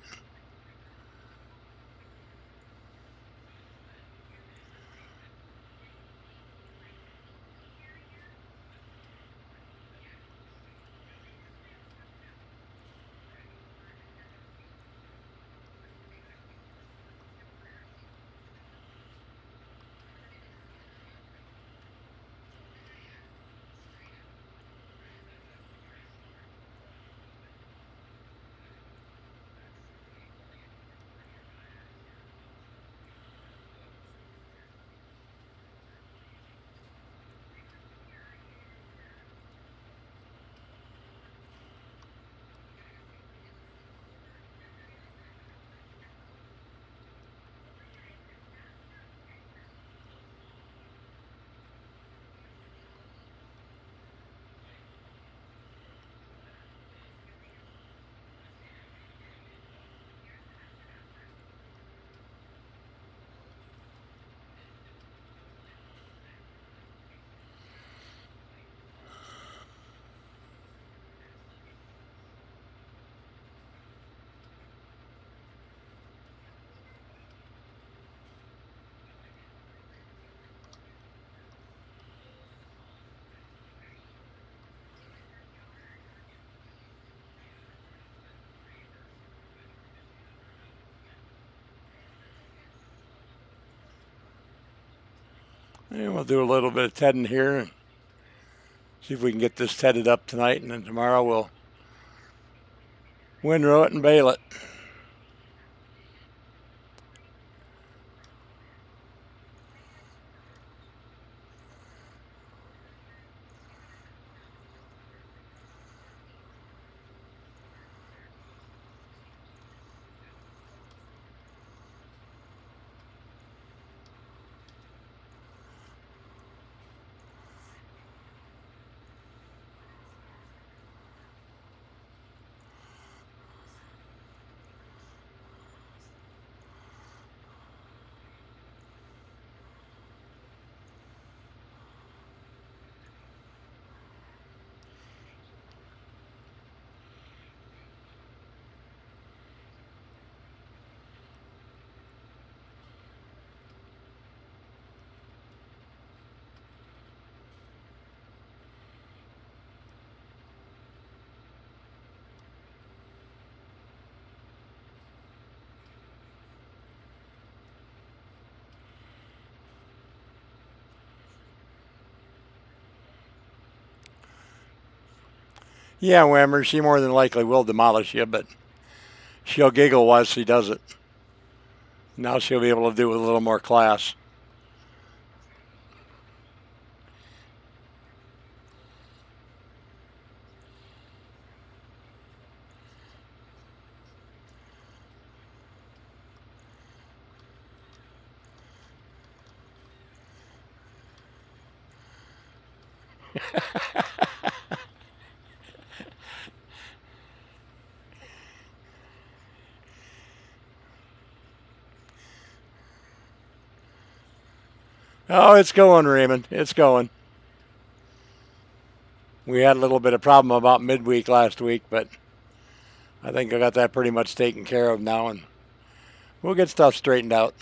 And we'll do a little bit of tedding here and see if we can get this tedded up tonight, and then tomorrow we'll windrow it and bale it. Yeah, Whammer, she more than likely will demolish you, but she'll giggle while she does it. Now she'll be able to do it with a little more class. Oh, it's going, Raymond. It's going. We had a little bit of problem about midweek last week, but I think I got that pretty much taken care of now, and we'll get stuff straightened out.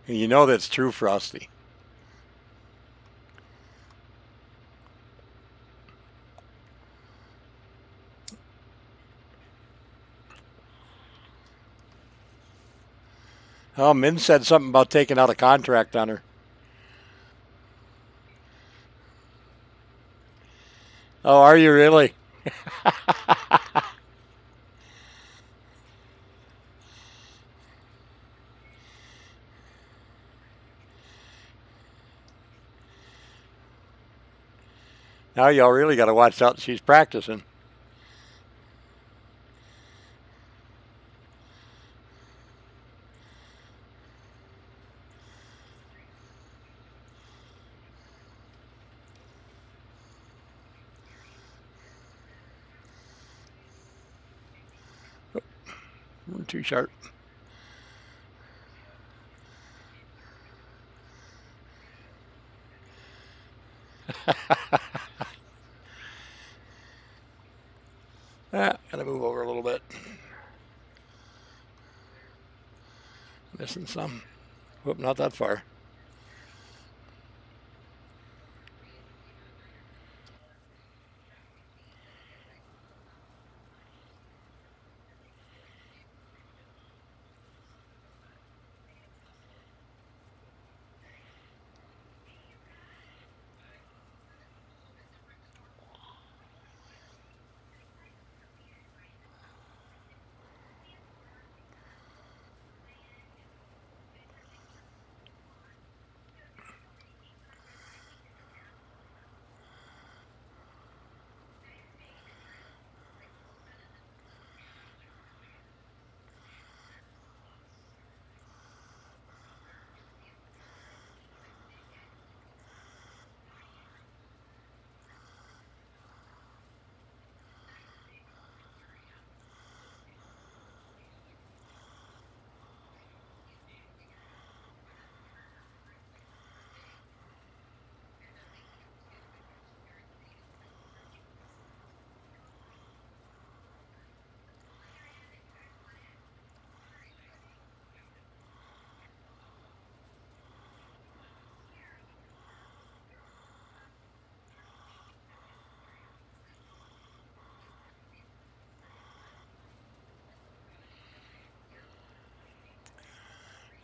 And you know that's true, Frosty. Oh, Minn said something about taking out a contract on her. Oh, are you really? Now y'all really got to watch out. She's practicing. Too sharp. Gotta move over a little bit. Missing some. Whoop, not that far.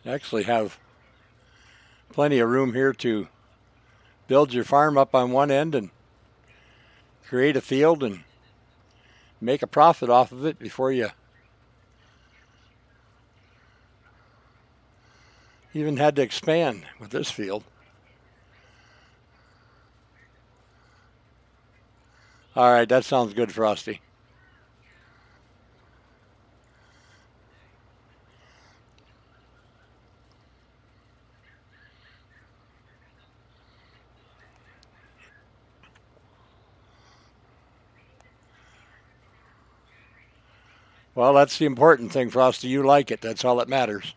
You actually have plenty of room here to build your farm up on one end and create a field and make a profit off of it before you even had to expand with this field. All right, that sounds good, Frosty. Well, that's the important thing, Frosty. You like it. That's all that matters.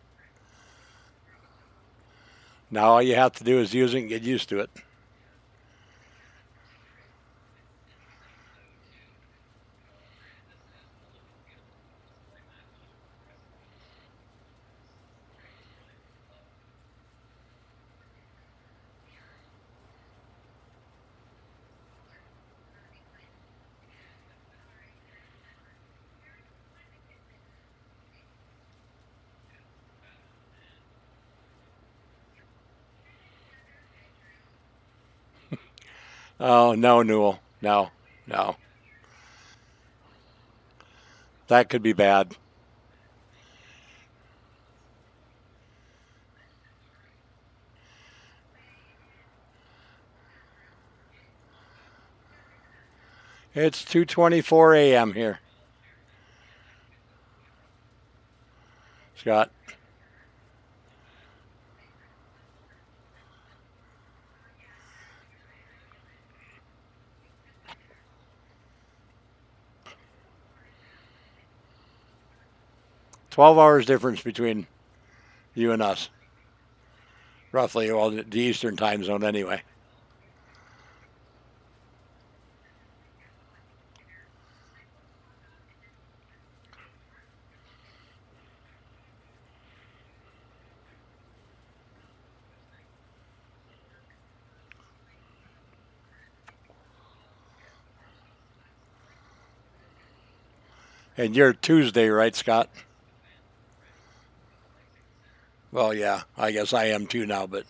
Now all you have to do is use it and get used to it. Oh, no, Newell. No, no. That could be bad. It's 2:24 a.m. here, Scott. 12 hours difference between you and us, roughly. Well, the Eastern time zone anyway. And you're Tuesday, right, Scott? Well, yeah, I guess I am too now, but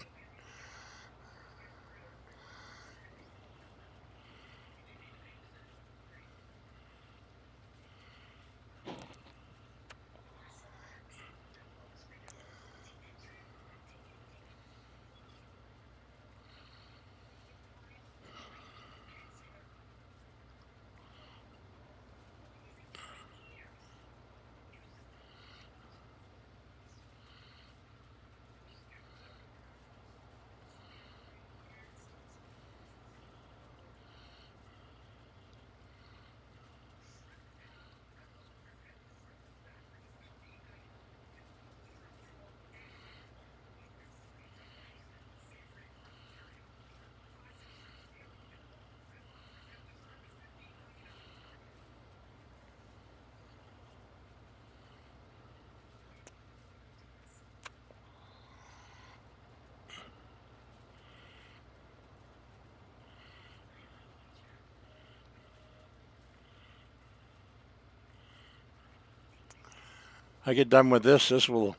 I get done with this. This will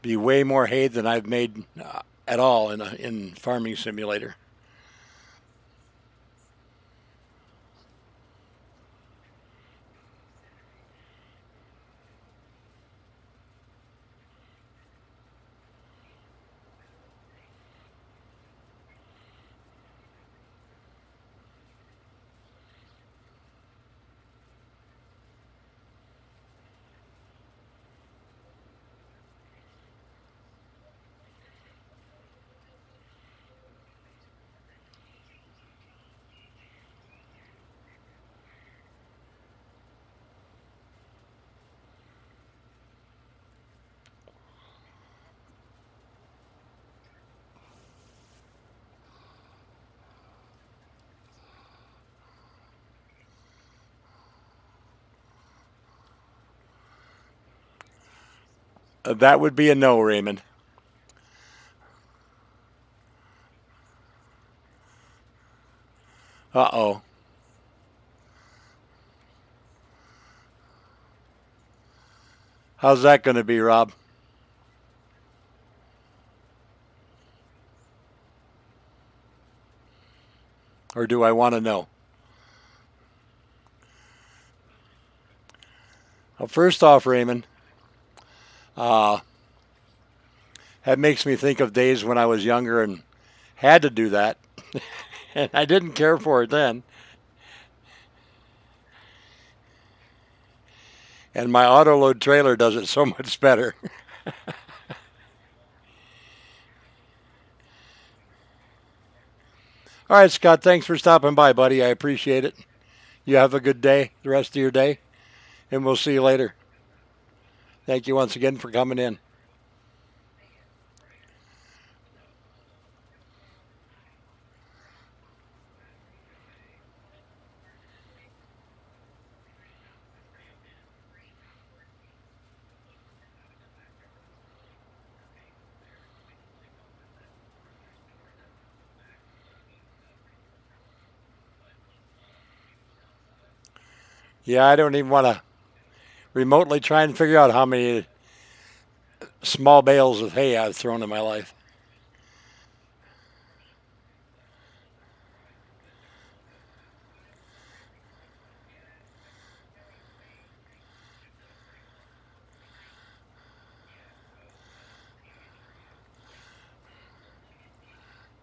be way more hay than I've made at all in Farming Simulator. That would be a no, Raymond. Uh-oh. How's that going to be, Rob? Or do I want to know? Well, first off, Raymond, uh, that makes me think of days when I was younger and had to do that. And I didn't care for it then. And my auto-load trailer does it so much better. All right, Scott, thanks for stopping by, buddy. I appreciate it. You have a good day, the rest of your day, and we'll see you later. Thank you once again for coming in. Yeah, I don't even want to remotely try and figure out how many small bales of hay I've thrown in my life.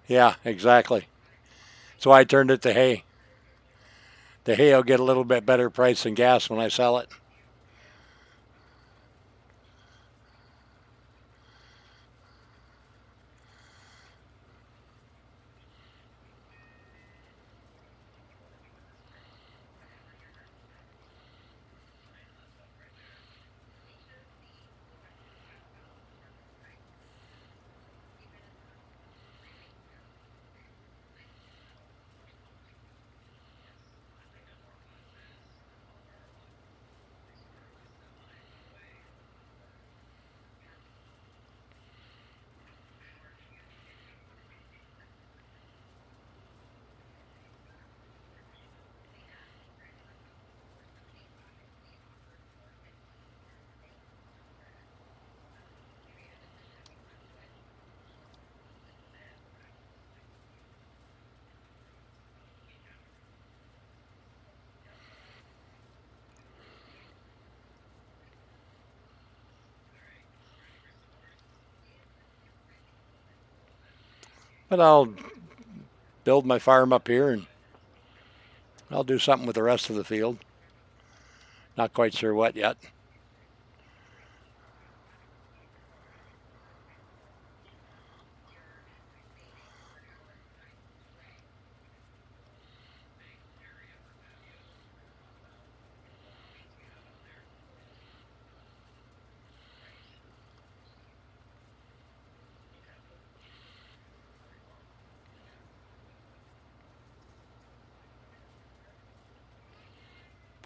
Yeah, exactly. So I turned it to hay. The hay will get a little bit better price than gas when I sell it. But I'll build my farm up here and I'll do something with the rest of the field. Not quite sure what yet.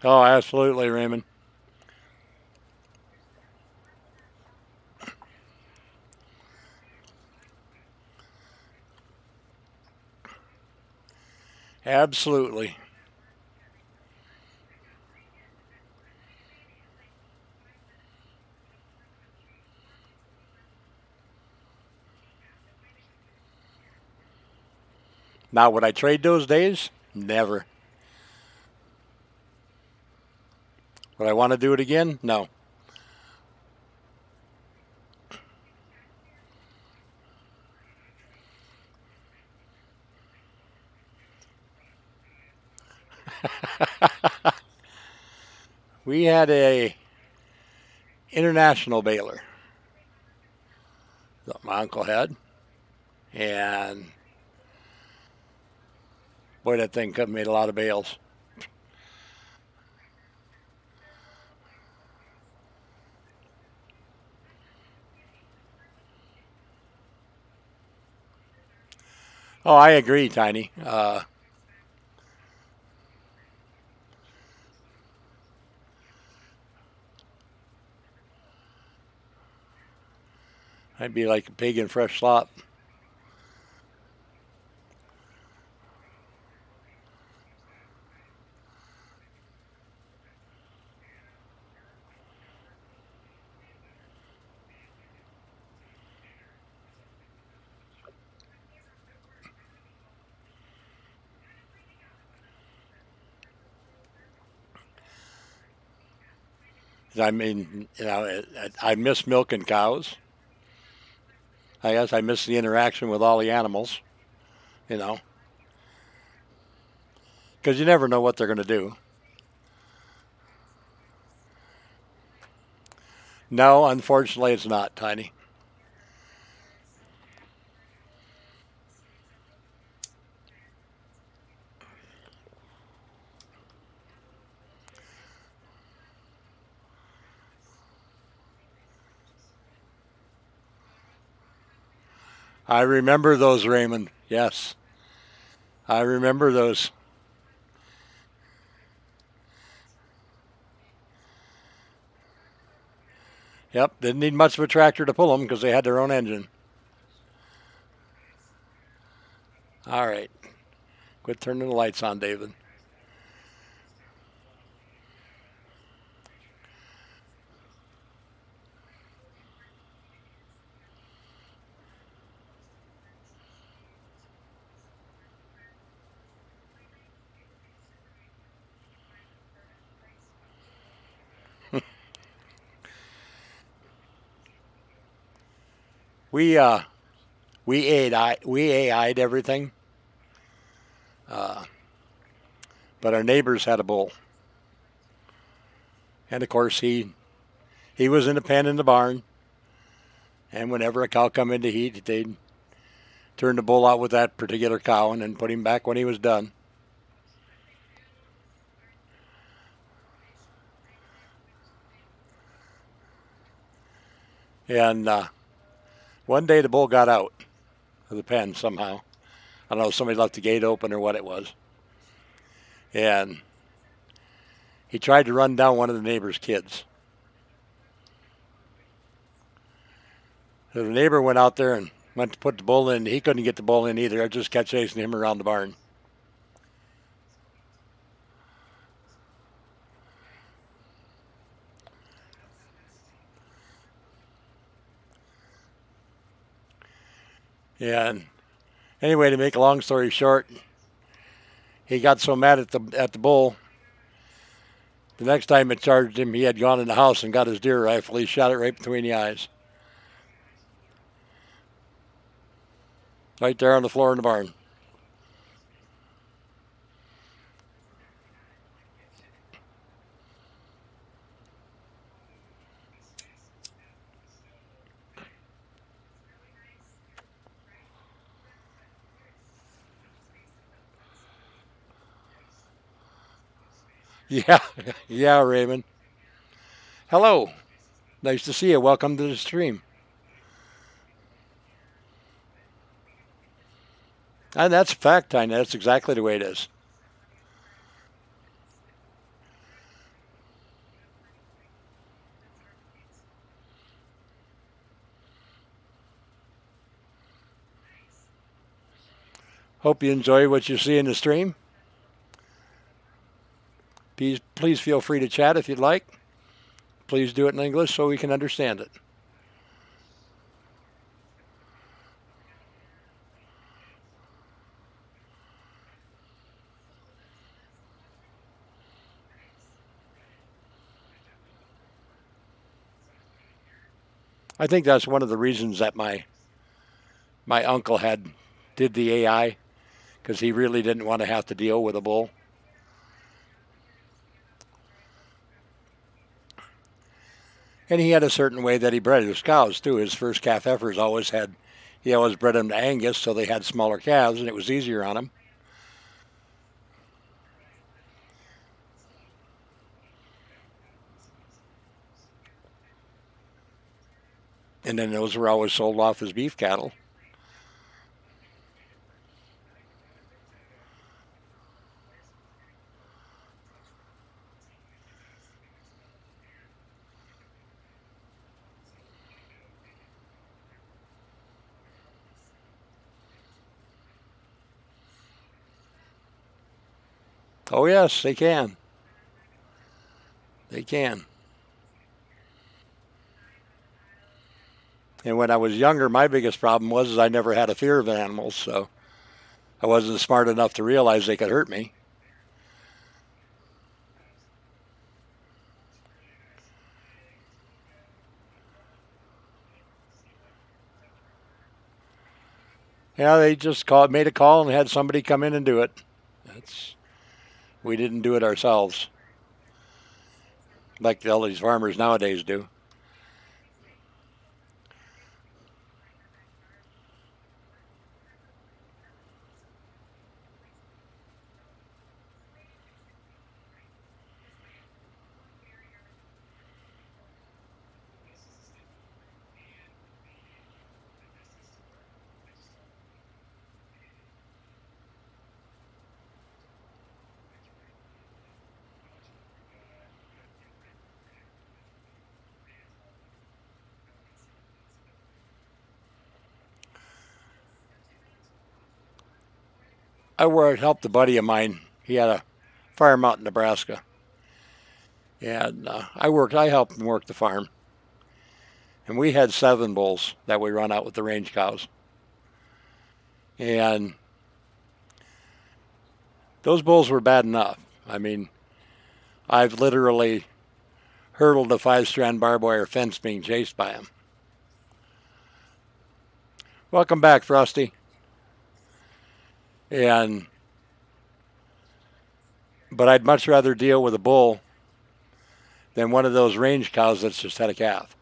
Oh, absolutely, Raymond. Absolutely. Now, would I trade those days? Never. Would I want to do it again? No. We had a international baler that my uncle had, and boy, that thing could have made a lot of bales. Oh, I agree, Tiny. I'd be like a pig in fresh slop. I mean, I miss milking cows. I guess I miss the interaction with all the animals, you know, because you never know what they're going to do. No, unfortunately, it's not, Tiny. 'I remember those, Raymond. Yes, I remember those. Yep, didn't need much of a tractor to pull them because they had their own engine. All right, quit turning the lights on, David. We We AI'd everything, but our neighbors had a bull, and of course he was in the pen in the barn, and whenever a cow come into heat, they'd turn the bull out with that particular cow and then put him back when he was done. And one day the bull got out of the pen somehow. I don't know if somebody left the gate open or what it was. And he tried to run down one of the neighbor's kids. So the neighbor went out there and went to put the bull in. He couldn't get the bull in either. I just kept chasing him around the barn. And anyway, to make a long story short, he got so mad at the bull. The next time it charged him, he had gone in the house and got his deer rifle. He shot it right between the eyes. Right there on the floor in the barn. Yeah, yeah, Raymond. Hello. Nice to see you. Welcome to the stream. And that's a fact, Tanya. That's exactly the way it is. Hope you enjoy what you see in the stream. Please feel free to chat if you'd like. Please do it in English so we can understand it. I think that's one of the reasons that my uncle did the AI, because he really didn't want to have to deal with a bull. And he had a certain way that he bred his cows too. His first calf heifers he always bred them to Angus, so they had smaller calves and it was easier on them. And then those were always sold off as beef cattle. Oh yes, they can. They can. And when I was younger, my biggest problem was I never had a fear of animals, so I wasn't smart enough to realize they could hurt me. Yeah, they just made a call and had somebody come in and do it. We didn't do it ourselves, like all these farmers nowadays do. I helped a buddy of mine. He had a farm out in Nebraska, and I helped him work the farm. And we had 7 bulls that we run out with the range cows, and those bulls were bad enough. I mean, I've literally hurdled a 5-strand barbed wire fence being chased by them. Welcome back, Frosty. But I'd much rather deal with a bull than one of those range cows that's just had a calf.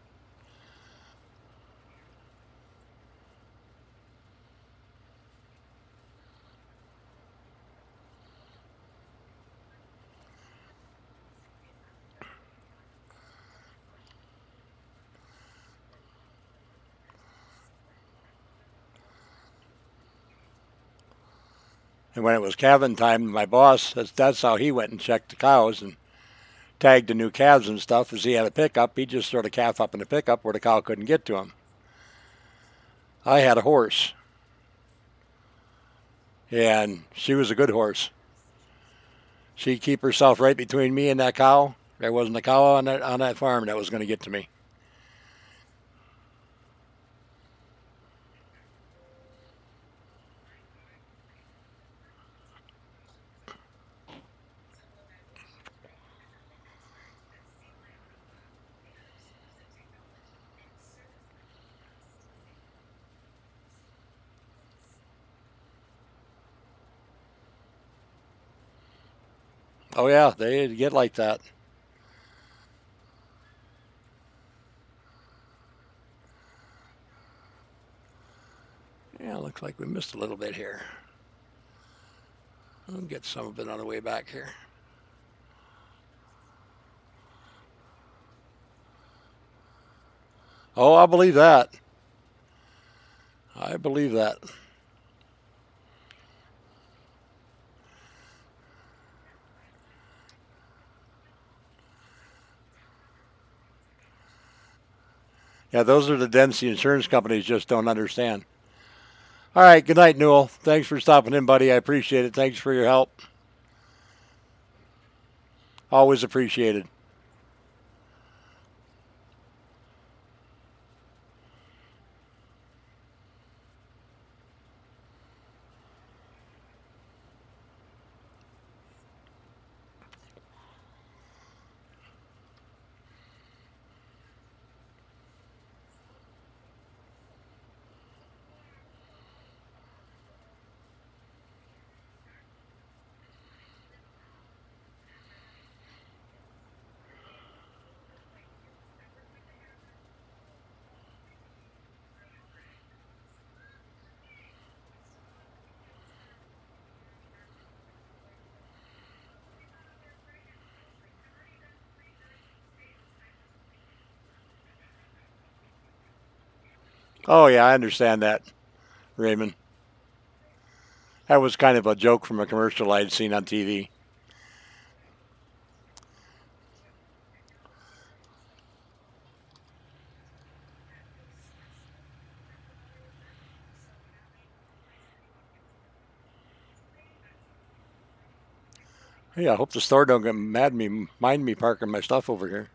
And when it was calving time, my boss, that's how he went and checked the cows and tagged the new calves and stuff. As he had a pickup, he just threw the calf up in the pickup where the cow couldn't get to him. I had a horse, and she was a good horse. She'd keep herself right between me and that cow. There wasn't a cow on that farm that was going to get to me. Oh yeah, they get like that. Yeah, looks like we missed a little bit here. I'll get some of it on the way back here. Oh, I believe that. I believe that. Yeah, those are the dents the insurance companies just don't understand. All right, good night, Newell. Thanks for stopping in, buddy. I appreciate it. Thanks for your help. Always appreciated. Oh, yeah, I understand that, Raymond. That was kind of a joke from a commercial I'd seen on TV. Yeah, I hope the store don't get mad at me, mind me parking my stuff over here.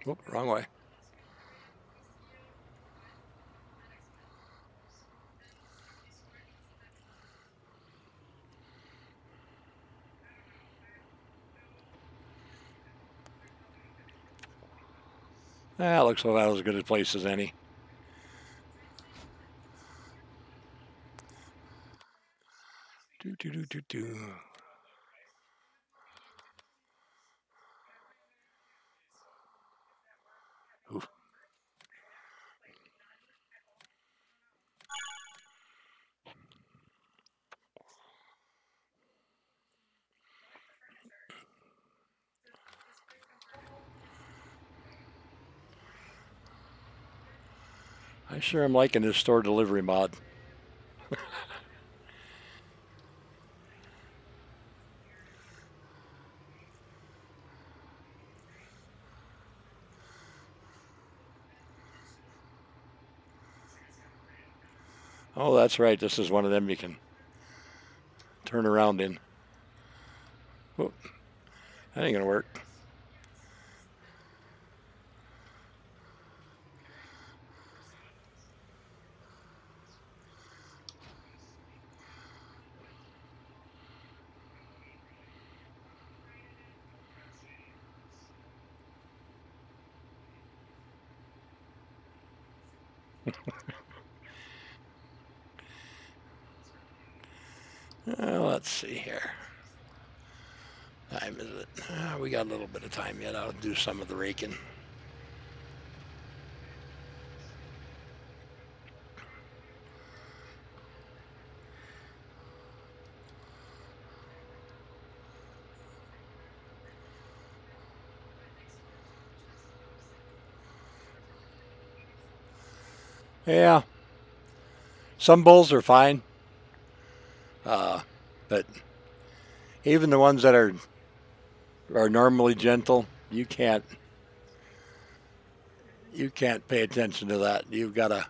Oop, wrong way. Ah, looks like that was as good a place as any. Do, do, do, do, do. Oof. I sure am liking this store delivery mod. Oh, that's right. This is one of them you can turn around in. Whoop, that ain't gonna work. Let's see here. Time is it? We got a little bit of time yet. I'll do some of the raking. Yeah, some bulls are fine, but even the ones that are normally gentle, you can't pay attention to that. You've got to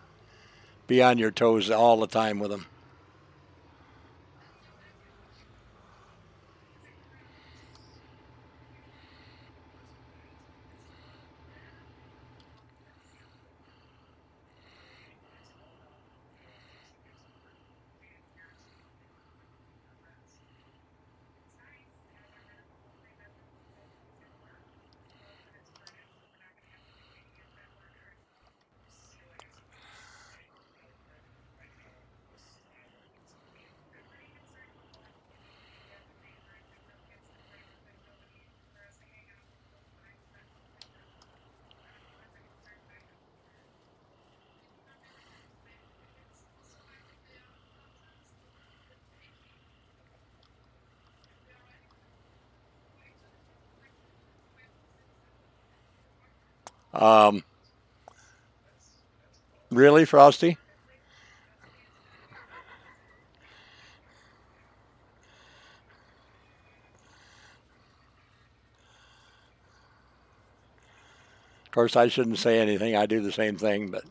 be on your toes all the time with them. Um, really, Frosty? Of course, I shouldn't say anything. I do the same thing, but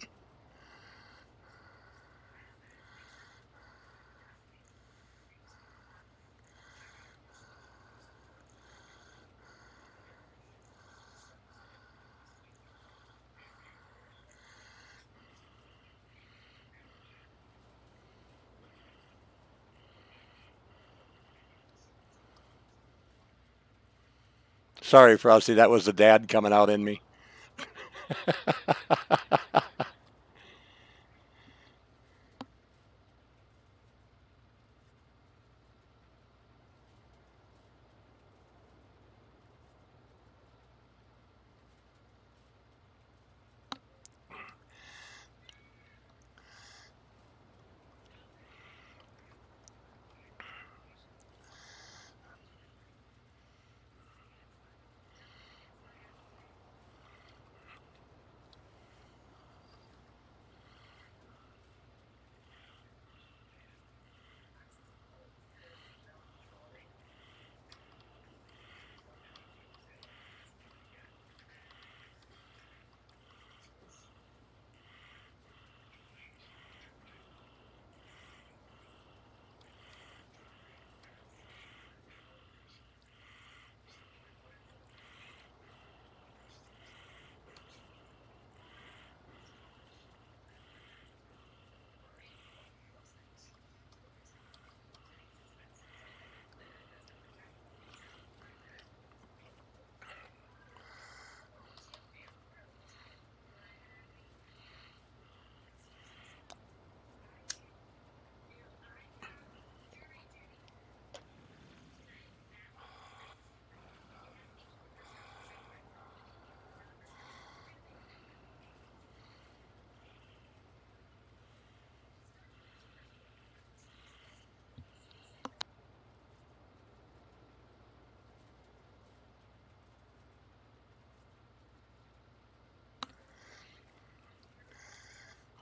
sorry, Frosty. That was the dad coming out in me.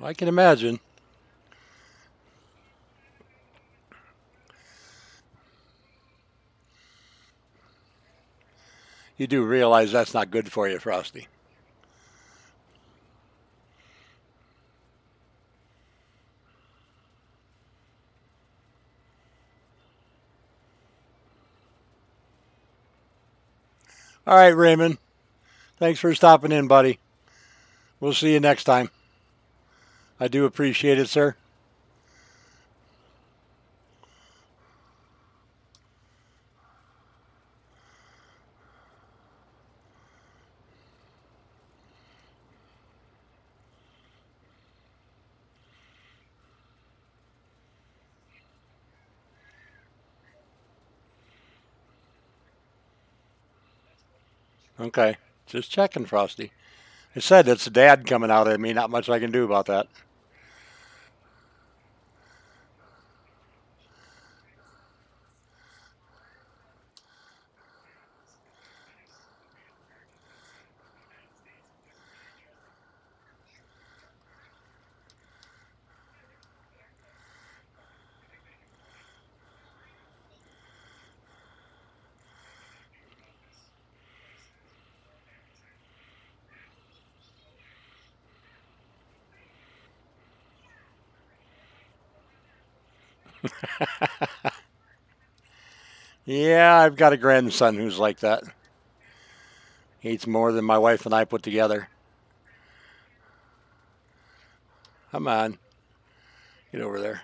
I can imagine. You do realize that's not good for you, Frosty. All right, Raymond. Thanks for stopping in, buddy. We'll see you next time. I do appreciate it, sir. Okay. Just checking, Frosty. I said it's Dad coming out at me. Not much I can do about that. Yeah, I've got a grandson who's like that. He eats more than my wife and I put together. Come on, get over there.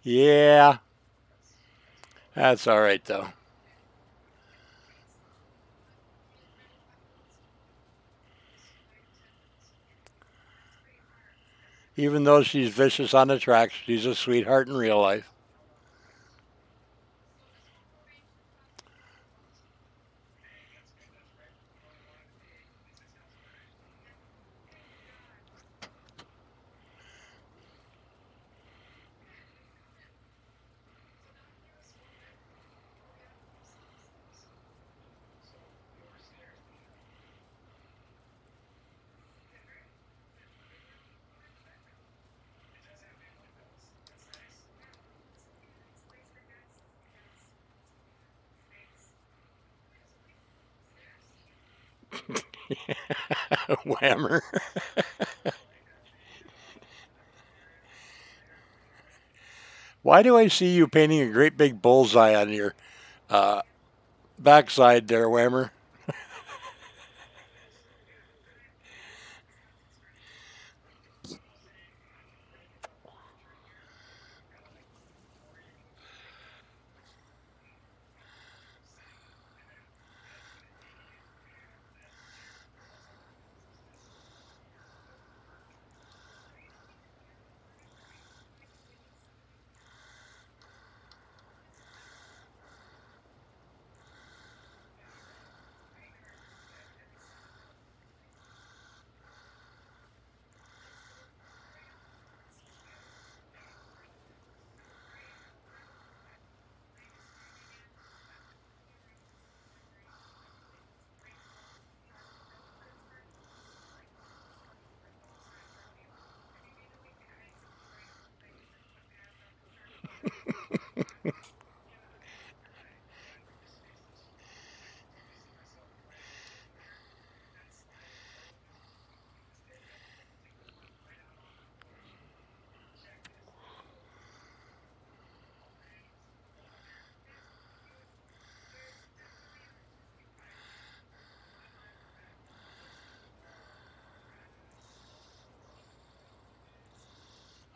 Yeah, that's all right though. Even though she's vicious on the track, she's a sweetheart in real life. Whammer. Why do I see you painting a great big bullseye on your uh, backside there, Whammer?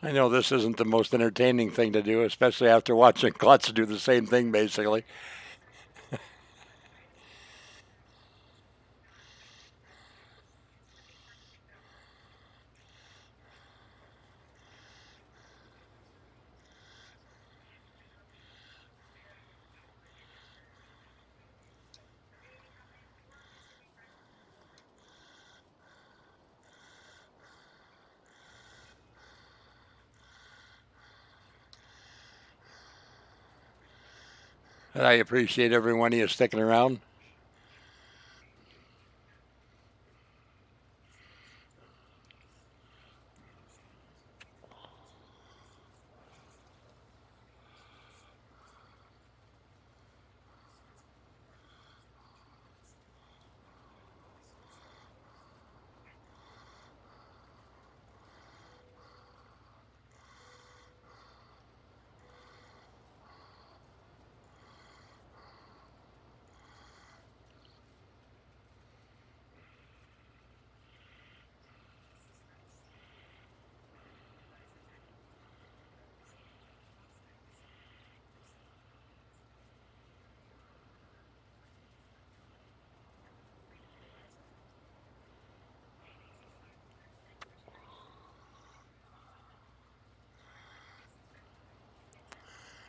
I know this isn't the most entertaining thing to do, especially after watching Klutz do the same thing, basically. And I appreciate every one of you sticking around.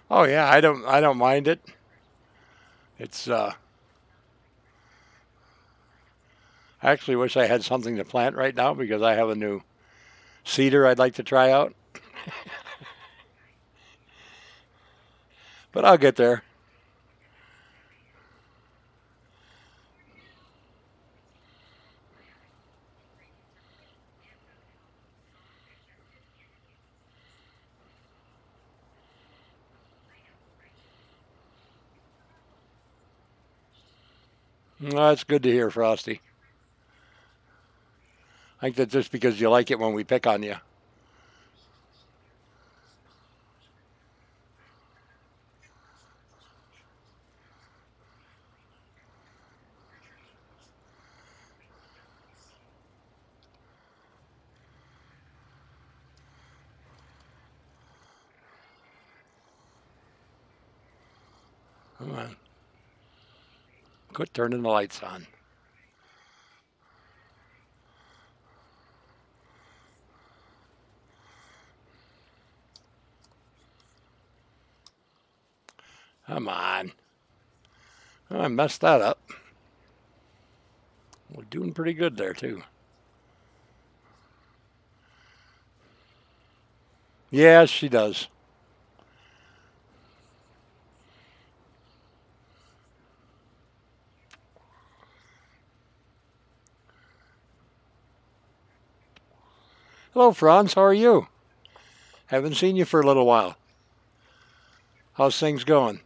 Oh yeah, I don't mind it. It's I actually wish I had something to plant right now because I have a new cedar I'd like to try out. But I'll get there. Well, that's good to hear, Frosty. I think that's just because you like it when we pick on you. Come on. Quit turning the lights on. Come on. Oh, I messed that up. We're doing pretty good there, too. Yes, she does. Hello, Franz. How are you? Haven't seen you for a little while. How's things going?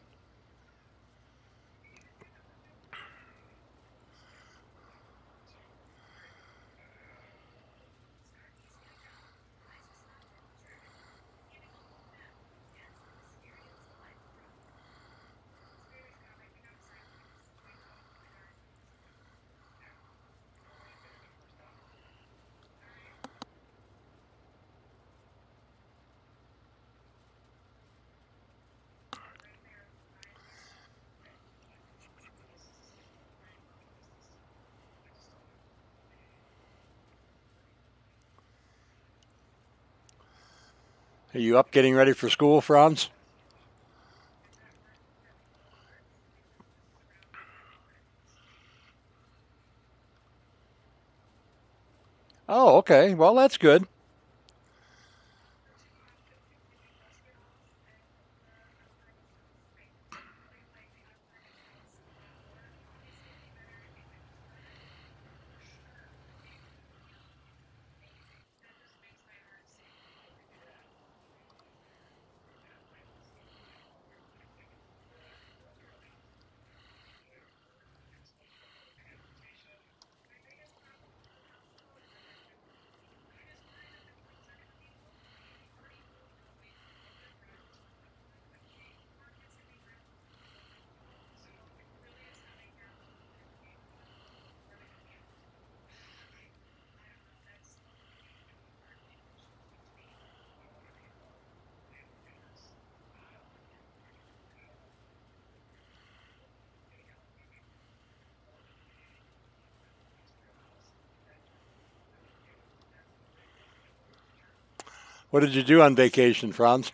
Are you up getting ready for school, Franz? Oh, okay. Well, that's good. What did you do on vacation, Franz?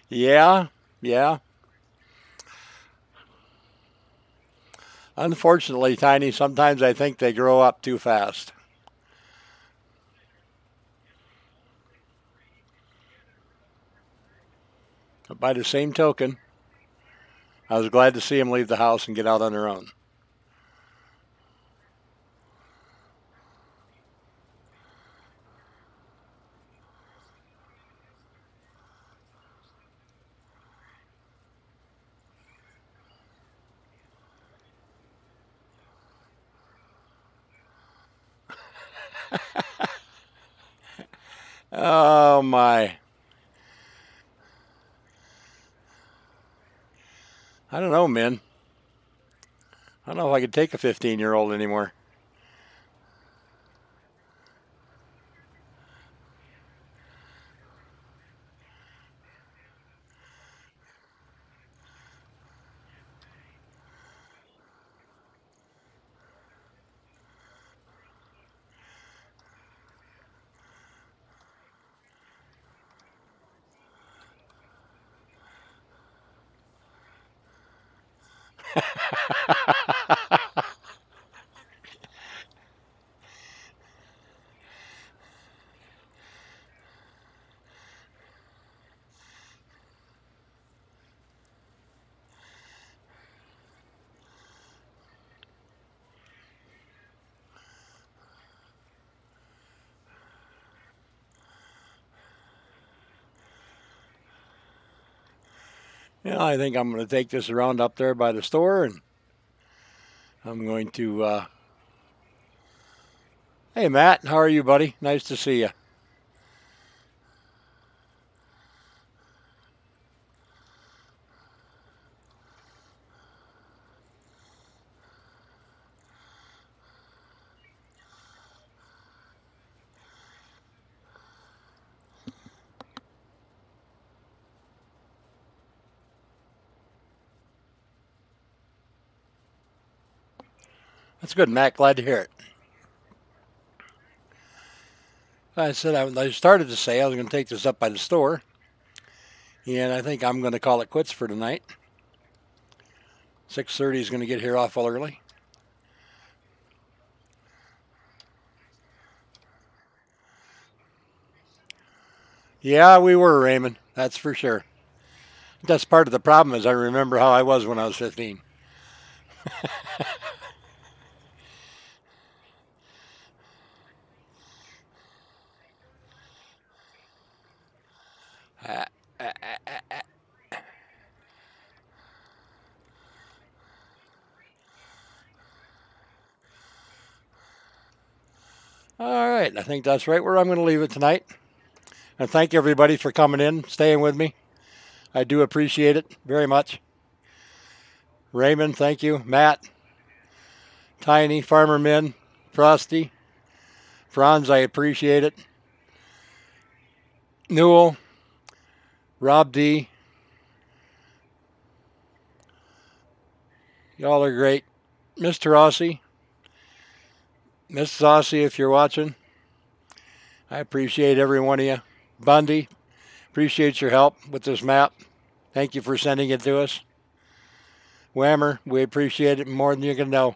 Yeah, yeah. Unfortunately, Tiny, sometimes I think they grow up too fast. But by the same token, I was glad to see them leave the house and get out on their own. Oh my. I don't know, Minn. I don't know if I could take a 15-year-old anymore. I think I'm going to take this around up there by the store, and I'm going to. Hey, Matt, how are you, buddy? Nice to see you. That's good, Matt. Glad to hear it. I said I started to say I was going to take this up by the store, and I think I'm going to call it quits for tonight. 6:30 is going to get here awful early. Yeah, we were, Raymond. That's for sure. That's part of the problem is I remember how I was when I was 15. uh, uh, uh, All right, I think that's right where I'm going to leave it tonight. And thank everybody for coming in, staying with me. I do appreciate it very much. Raymond, thank you. Matt, Tiny, Farmer Minn, Frosty, Franz, I appreciate it. Newell, Rob D, y'all are great. Mr. Aussie, Mrs. Aussie, if you're watching, I appreciate every one of you. Bundy, appreciate your help with this map. Thank you for sending it to us. Whammer, we appreciate it more than you can know.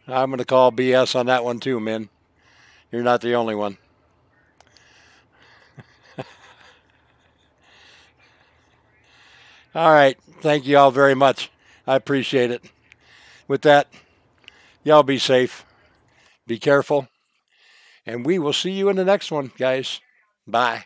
I'm going to call BS on that one too, Minn. You're not the only one. All right. Thank you all very much. I appreciate it. With that, y'all be safe. Be careful. And we will see you in the next one, guys. Bye.